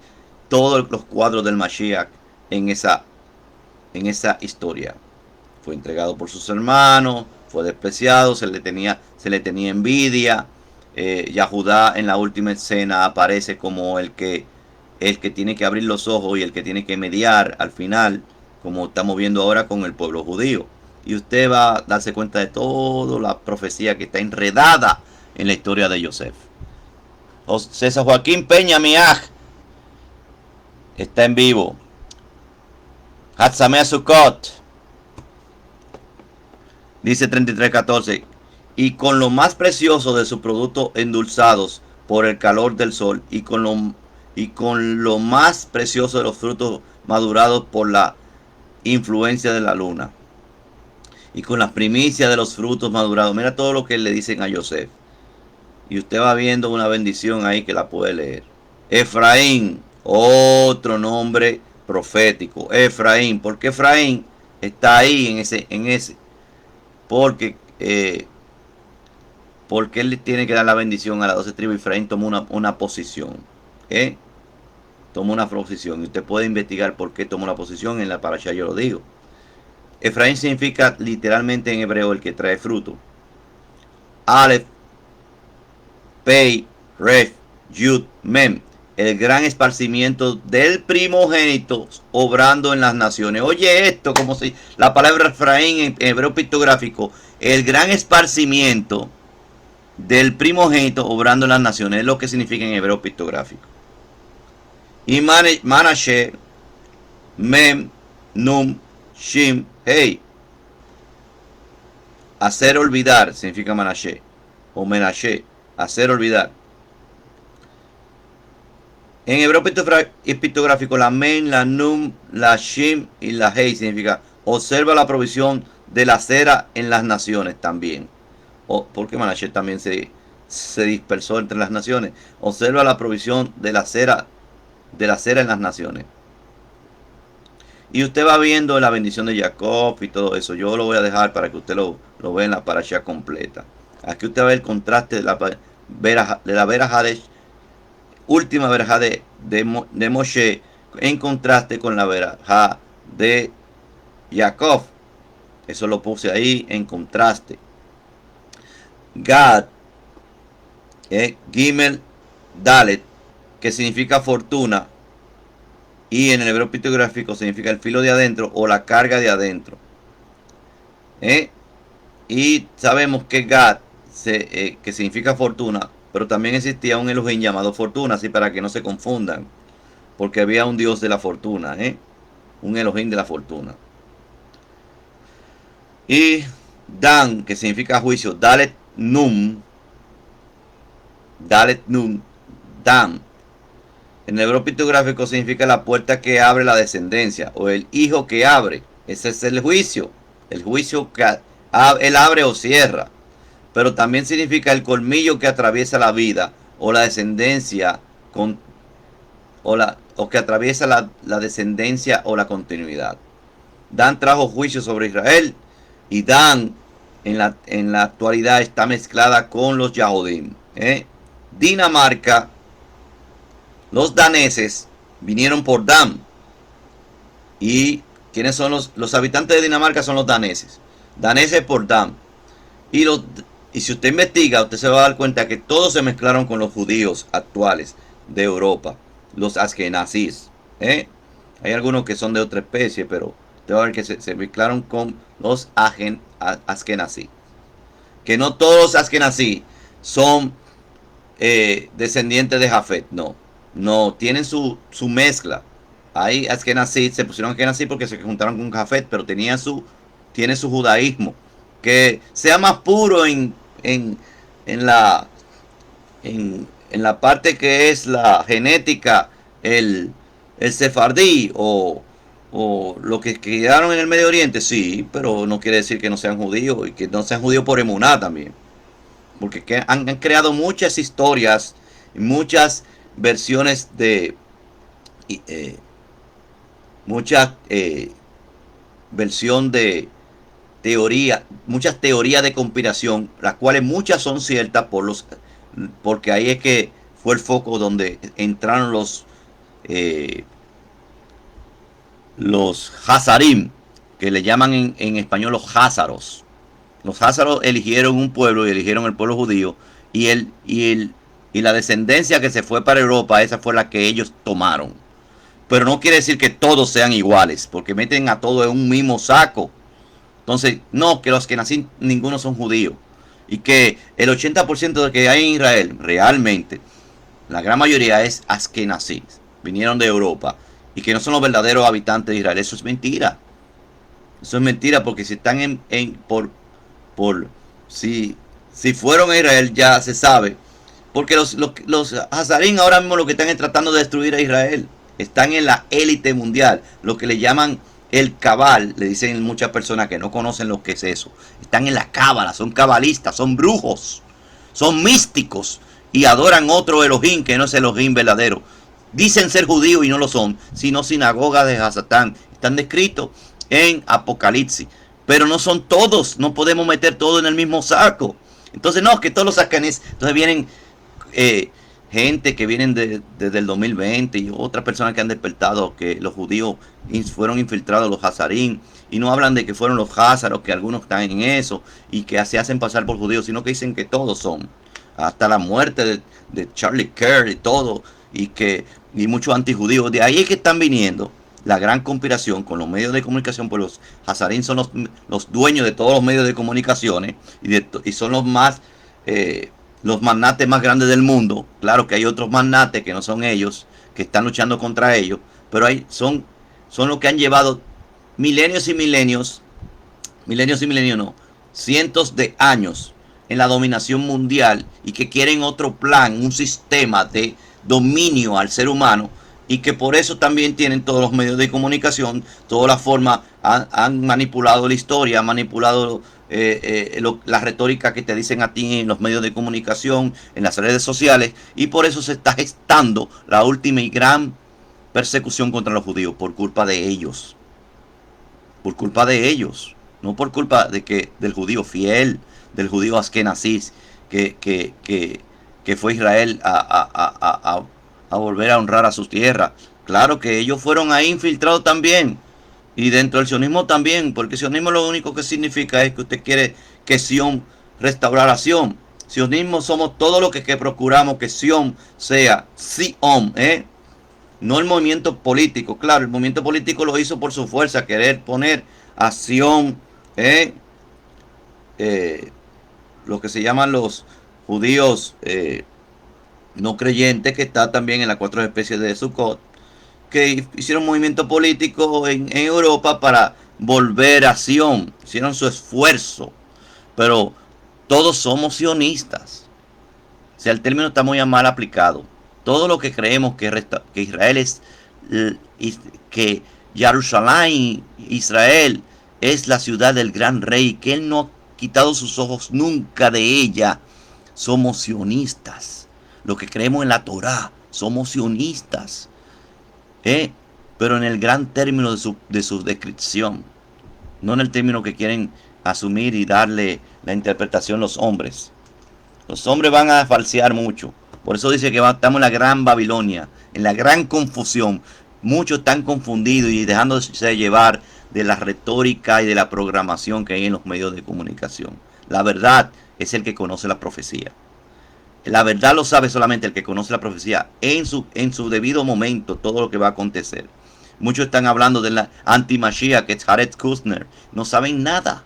todos los cuadros del Mashiach en esa historia. Fue entregado por sus hermanos, fue despreciado, se le tenía envidia. Yahudá en la última escena aparece como el que tiene que abrir los ojos y el que tiene que mediar al final, como estamos viendo ahora con el pueblo judío. Y usted va a darse cuenta de toda la profecía que está enredada en la historia de Yosef. César Joaquín Peña Miaj está en vivo. Hatzamea Sukkot. Dice 33:14, y con lo más precioso de sus productos endulzados por el calor del sol, y y con lo más precioso de los frutos madurados por la influencia de la luna, y con las primicias de los frutos madurados. Mira todo lo que le dicen a Joseph. Y usted va viendo una bendición ahí que la puede leer. Efraín, otro nombre profético. Efraín, ¿por qué Efraín está ahí en ese? Porque porque él tiene que dar la bendición a las 12 tribus. Efraín tomó una posición. Tomó una posición. Y usted puede investigar por qué tomó la posición. En la parasha yo lo digo. Efraín significa literalmente en hebreo el que trae fruto. Aleph, Pei, Ref, Yud, Mem. El gran esparcimiento del primogénito obrando en las naciones. Oye esto, como si la palabra Efraín en hebreo pictográfico. El gran esparcimiento del primogénito obrando en las naciones. Es lo que significa en hebreo pictográfico. Y Manashe, Mem, Num, Shim, Hey. Hacer olvidar significa Manashe. O Menashe. Hacer olvidar. En hebreo pictográfico, la Men, la Num, la Shim y la Hey significa observa la provisión de la cera en las naciones también. Porque Manashe también se dispersó entre las naciones. Observa la provisión de la cera en las naciones. Y usted va viendo la bendición de Jacob y todo eso. Yo lo voy a dejar para que usted lo vea en la parasha completa. Aquí usted va a ver el contraste de la verajá de última verajá de Moshe en contraste con la verajá de Jacob. Eso lo puse ahí en contraste. Gad, Gimel, Dalet, que significa fortuna, y en el hebreo pictográfico significa el filo de adentro o la carga de adentro. Y sabemos que Gad, que significa fortuna, pero también existía un Elohim llamado fortuna, así para que no se confundan, porque había un dios de la fortuna, un Elohim de la fortuna. Y Dan, que significa juicio, Dalet Num, Dan. En el hebreo pictográfico significa la puerta que abre la descendencia, o el hijo que abre. Ese es el juicio que él abre o cierra. Pero también significa el colmillo que atraviesa la vida, o la descendencia, o que atraviesa la descendencia o la continuidad. Dan trajo juicio sobre Israel, y Dan en la actualidad está mezclada con los Yahodim. Dinamarca, los daneses vinieron por Dan. ¿Y quiénes son los habitantes de Dinamarca? Son los daneses. Daneses por Dan. Y si usted investiga, usted se va a dar cuenta que todos se mezclaron con los judíos actuales de Europa. Los askenazís. Hay algunos que son de otra especie, pero usted va a ver que se mezclaron con los askenazí. Que no todos los askenazí son descendientes de Jafet, no, tienen su mezcla. Hay askenazí, se pusieron askenazí porque se juntaron con Jafet, pero tiene su judaísmo, que sea más puro en la parte que es la genética, el sefardí o lo que quedaron en el Medio Oriente, sí, pero no quiere decir que no sean judíos, y que no sean judíos por emuná también, porque han creado muchas historias, muchas versiones de versión de teoría, muchas teorías de conspiración, las cuales muchas son ciertas porque ahí es que fue el foco donde entraron los Hazarim, que le llaman en español los Házaros. Los Házaros eligieron un pueblo y eligieron el pueblo judío, y la descendencia que se fue para Europa, esa fue la que ellos tomaron. Pero no quiere decir que todos sean iguales, porque meten a todos en un mismo saco. Entonces, no, que los que nacen ninguno son judíos. Y que el 80% de que hay en Israel, realmente, la gran mayoría es askenazí, vinieron de Europa, y que no son los verdaderos habitantes de Israel. Eso es mentira. Eso es mentira, porque si están si fueron a Israel, ya se sabe Porque los Hazarín ahora mismo lo que están es tratando de destruir a Israel. Están en la élite mundial, lo que le llaman el cabal, le dicen muchas personas que no conocen lo que es eso. Están en la cábala, son cabalistas, son brujos, son místicos y adoran otro Elohim que no es el Elohim verdadero. Dicen ser judíos y no lo son, sino sinagoga de Hasatán. Están descritos en Apocalipsis. Pero no son todos, no podemos meter todo en el mismo saco. Entonces no, que todos los sacanes, entonces vienen gente que vienen desde el 2020 y otras personas que han despertado que los judíos fueron infiltrados, los hazarín, y no hablan de que fueron los házaros, que algunos están en eso y que se hacen pasar por judíos, sino que dicen que todos son, hasta la muerte de Charlie Kirk y todo, y muchos antijudíos. De ahí es que están viniendo la gran conspiración con los medios de comunicación, pues los hazarín son los dueños de todos los medios de comunicaciones y son los más los magnates más grandes del mundo. Claro que hay otros magnates que no son ellos, que están luchando contra ellos, pero son los que han llevado milenios y milenios no, cientos de años en la dominación mundial y que quieren otro plan, un sistema de dominio al ser humano, y que por eso también tienen todos los medios de comunicación, todas las formas, han manipulado la historia, han manipulado la retórica que te dicen a ti en los medios de comunicación, en las redes sociales, y por eso se está gestando la última y gran persecución contra los judíos, por culpa de ellos. Por culpa de ellos, no por culpa del judío fiel, del judío askenazís, que fue Israel a volver a honrar a sus tierras. Claro que ellos fueron ahí infiltrados también. Y dentro del sionismo también, porque sionismo lo único que significa es que usted quiere que Sion restaurar a Sion. Sionismo somos todo lo que procuramos que Sion sea Sion, no el movimiento político. Claro, el movimiento político lo hizo por su fuerza, querer poner a Sion, lo que se llaman los judíos no creyentes, que está también en las 4 especies de Sukkot, que hicieron un movimiento político en Europa para volver a Sion, hicieron su esfuerzo, pero todos somos sionistas. O sea, el término está muy mal aplicado. Todo lo que creemos que Israel es, que Jerusalén, Israel, es la ciudad del gran rey, que él no ha quitado sus ojos nunca de ella, somos sionistas. Lo que creemos en la Torá, somos sionistas. Pero en el gran término de su descripción, no en el término que quieren asumir y darle la interpretación los hombres. Los hombres van a falsear mucho. Por eso dice que estamos en la gran Babilonia, en la gran confusión. Muchos están confundidos y dejándose llevar de la retórica y de la programación que hay en los medios de comunicación. La verdad es el que conoce la profecía. La verdad lo sabe solamente el que conoce la profecía en su debido momento, todo lo que va a acontecer. Muchos están hablando de la anti-Mashiach, que es Jared Kushner. No saben nada.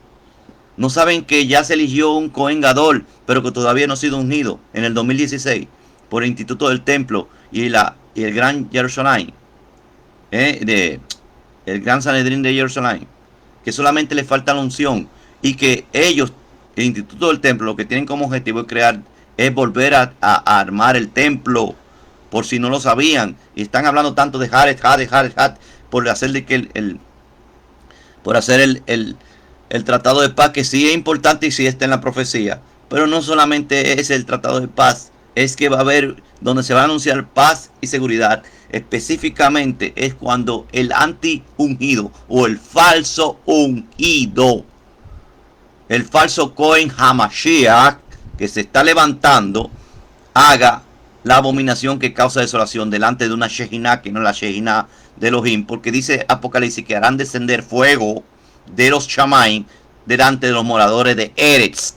No saben que ya se eligió un Cohen Gadol, pero que todavía no ha sido ungido en el 2016 por el Instituto del Templo y el Gran Jerusalén, el Gran Sanedrín de Jerusalén, que solamente le falta la unción, y que ellos, el Instituto del Templo, lo que tienen como objetivo es volver a armar el templo, por si no lo sabían, y están hablando tanto de Jared, por hacer el tratado de paz, que sí es importante y sí está en la profecía, pero no solamente es el tratado de paz, es que va a haber, donde se va a anunciar paz y seguridad, específicamente es cuando el anti-ungido o el falso ungido, el falso Cohen HaMashiach, que se está levantando, haga la abominación que causa desolación delante de una Shekinah, que no es la Shekinah de Elohim, porque dice Apocalipsis que harán descender fuego de los Shamaim delante de los moradores de Eretz,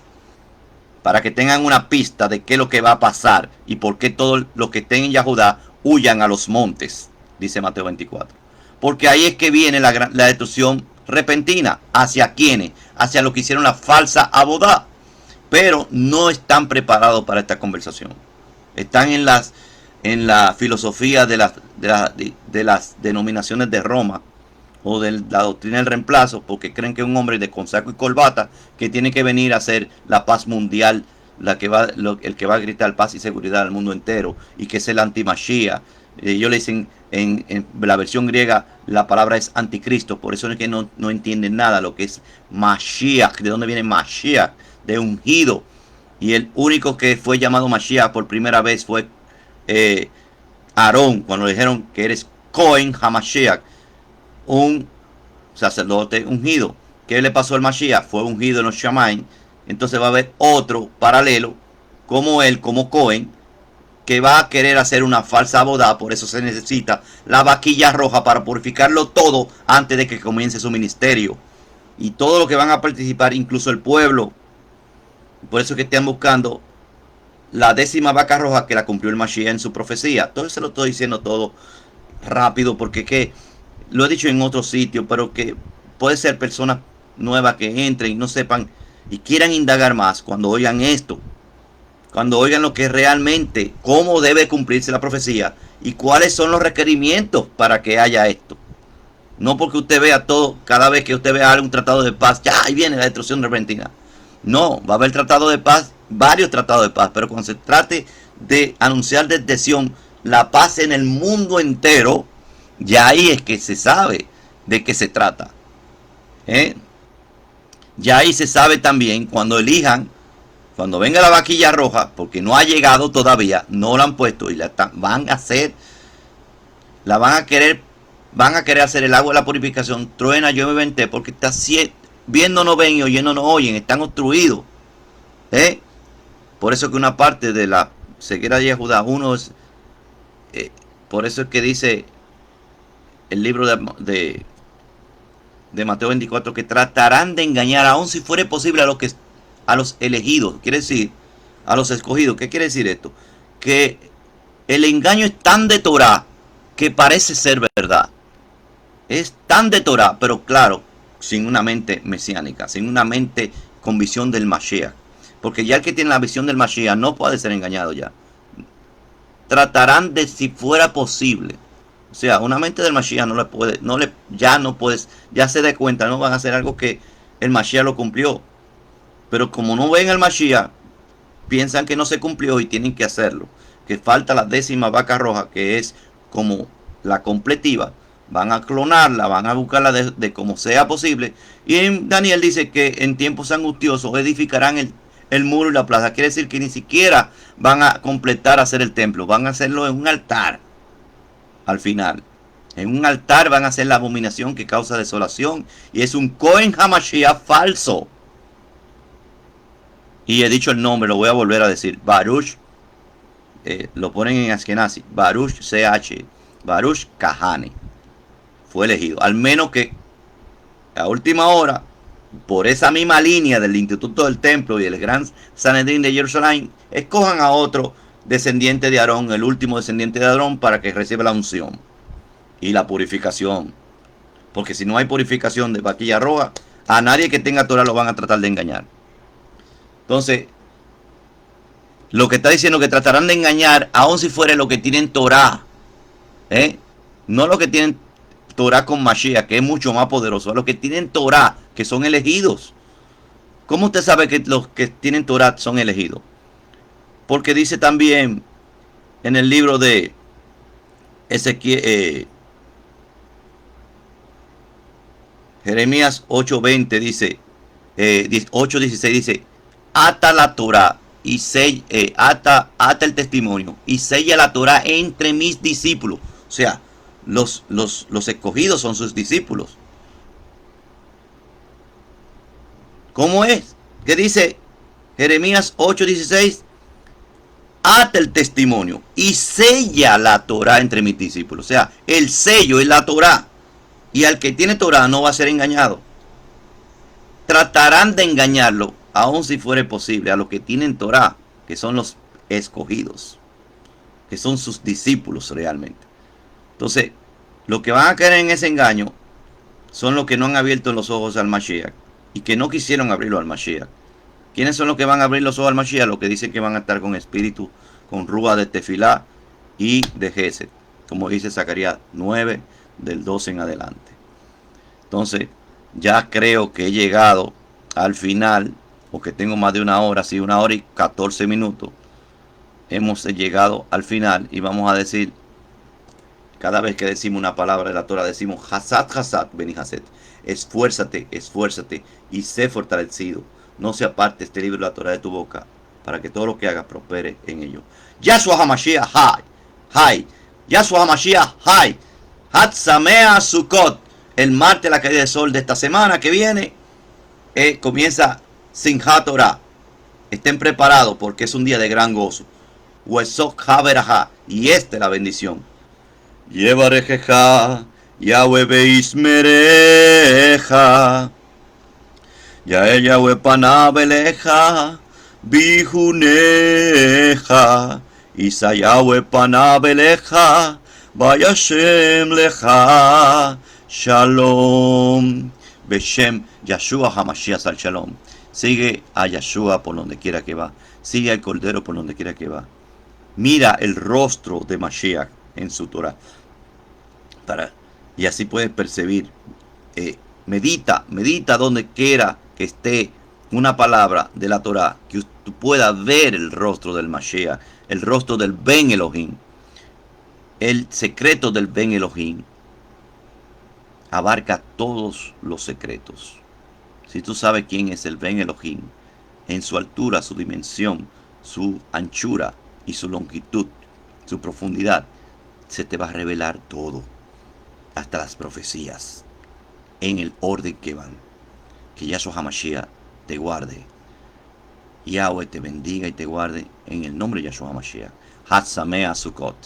para que tengan una pista de qué es lo que va a pasar y por qué todos los que estén en Yahudá huyan a los montes, dice Mateo 24. Porque ahí es que viene la destrucción repentina. ¿Hacia quiénes? Hacia los que hicieron la falsa abodá. Pero no están preparados para esta conversación. Están en la filosofía de las denominaciones de Roma, o de la doctrina del reemplazo, porque creen que un hombre con saco y corbata que tiene que venir a hacer la paz mundial el que va a gritar paz y seguridad al mundo entero, y que es el anti-Mashiach. Ellos le dicen en la versión griega, la palabra es anticristo, por eso es que no entienden nada lo que es Mashiach. ¿De dónde viene Mashiach? De ungido. Y el único que fue llamado Mashiach por primera vez fue Aarón, cuando le dijeron que eres Cohen HaMashiach, un sacerdote ungido. ¿Qué le pasó al Mashiach? Fue ungido en los Shamaim. Entonces va a haber otro paralelo como él, como Cohen, que va a querer hacer una falsa boda. Por eso se necesita la vaquilla roja para purificarlo todo antes de que comience su ministerio. Y todo lo que van a participar, incluso el pueblo. Por eso es que están buscando la 10ª vaca roja que la cumplió el Mashiach en su profecía. Todo eso lo estoy diciendo todo rápido porque lo he dicho en otros sitios, pero que puede ser personas nuevas que entren y no sepan y quieran indagar más cuando oigan esto. Cuando oigan lo que realmente, cómo debe cumplirse la profecía y cuáles son los requerimientos para que haya esto. No porque usted vea todo, cada vez que usted vea algún tratado de paz, ya ahí viene la destrucción repentina. No, va a haber tratado de paz, varios tratados de paz, pero cuando se trate de anunciar desde Sion la paz en el mundo entero, ya ahí es que se sabe de qué se trata. Ya ahí se sabe también cuando elijan, cuando venga la vaquilla roja, porque no ha llegado todavía, no la han puesto y van a hacer, la van a querer hacer el agua de la purificación, truena, llueve, vente, porque está viendo no ven y oyendo no oyen, están obstruidos. Por eso que una parte de la ceguera de Judá, por eso es que dice el libro de Mateo 24 que tratarán de engañar, aun si fuere posible, a los elegidos, quiere decir, a los escogidos. ¿Qué quiere decir esto? Que el engaño es tan de Torah que parece ser verdad. Es tan de Torah, pero claro, sin una mente mesiánica, sin una mente con visión del Mashiach. Porque ya el que tiene la visión del Mashiach no puede ser engañado ya. Tratarán de, si fuera posible. O sea, una mente del Mashiach ya se da cuenta, no van a hacer algo que el Mashiach lo cumplió. Pero como no ven el Mashiach, piensan que no se cumplió y tienen que hacerlo. Que falta la 10ª vaca roja, que es como la completiva. Van a clonarla, van a buscarla de como sea posible. Y en Daniel dice que en tiempos angustiosos edificarán el muro y la plaza. Quiere decir que ni siquiera van a completar hacer el templo. Van a hacerlo en un altar. Al final. En un altar van a hacer la abominación que causa desolación. Y es un Cohen HaMashiach falso. Y he dicho el nombre, lo voy a volver a decir. Baruch. Lo ponen en Ashkenazi. Baruch CH. Baruch Kahane. Fue elegido. Al menos que a última hora, por esa misma línea del Instituto del Templo y el Gran Sanedrín de Jerusalén, escojan a otro descendiente de Aarón, el último descendiente de Aarón, para que reciba la unción y la purificación. Porque si no hay purificación de vaquilla roja, a nadie que tenga Torah lo van a tratar de engañar. Entonces, lo que está diciendo que tratarán de engañar, aun si fuera lo que tienen Torah, no lo que tienen Torah con Mashiach, que es mucho más poderoso, a los que tienen Torah, que son elegidos. ¿Cómo usted sabe que los que tienen Torah son elegidos? Porque dice también en el libro de Ezequiel, Jeremías 8:20 dice, 8:16 dice, ata la Torah y ata el testimonio y sella la Torah entre mis discípulos. O sea, los escogidos son sus discípulos. ¿Cómo es? ¿Qué dice Jeremías 8:16? Ata el testimonio y sella la Torah entre mis discípulos. O sea, el sello es la Torah. Y al que tiene Torah no va a ser engañado. Tratarán de engañarlo, aun si fuere posible, a los que tienen Torah, que son los escogidos, que son sus discípulos realmente. Entonces, los que van a caer en ese engaño son los que no han abierto los ojos al Mashiach y que no quisieron abrirlo al Mashiach. ¿Quiénes son los que van a abrir los ojos al Mashiach? Los que dicen que van a estar con espíritu, con rúa de tefilá y de Gesed, como dice Zacarías 9, del 12 en adelante. Entonces, ya creo que he llegado al final porque tengo más de una hora, sí, 1 hora y 14 minutos. Hemos llegado al final y vamos a decir, cada vez que decimos una palabra de la Torah, decimos Hasat, Hasat, Beni Haset. Esfuérzate, esfuérzate y sé fortalecido. No se aparte este libro de la Torah de tu boca, para que todo lo que hagas prospere en ello. Yahshua HaMashiach, Hai, Hai. Yahshua HaMashiach, Hai. Hatsamea Sukkot. El martes, la caída del sol de esta semana que viene, comienza Simchat Torah. Estén preparados porque es un día de gran gozo. Huesok Haveraha. Y esta es la bendición. Yevarejeja, Yahweh Beismereja, Yael Yahweh Panabeleja, Bijuneja, Isa Yahweh Panabeleja, Vayashem Leja, Shalom, Beshem Yahshua Hamashiach Sal Shalom. Sigue a Yahshua por donde quiera que va, sigue al Cordero por donde quiera que va. Mira el rostro de Mashiach en su Torah. Y así puedes percibir. Medita donde quiera que esté una palabra de la Torah, que tú puedas ver el rostro del Mashiach, el rostro del Ben Elohim, el secreto del Ben Elohim. Abarca todos los secretos. Si tú sabes quién es el Ben Elohim, en su altura, su dimensión, su anchura y su longitud, su profundidad, se te va a revelar todo, hasta las profecías, en el orden que van. Que Yahshua HaMashiach te guarde. Yahweh te bendiga y te guarde en el nombre de Yahshua HaMashiach. Hatsamea Sukkot.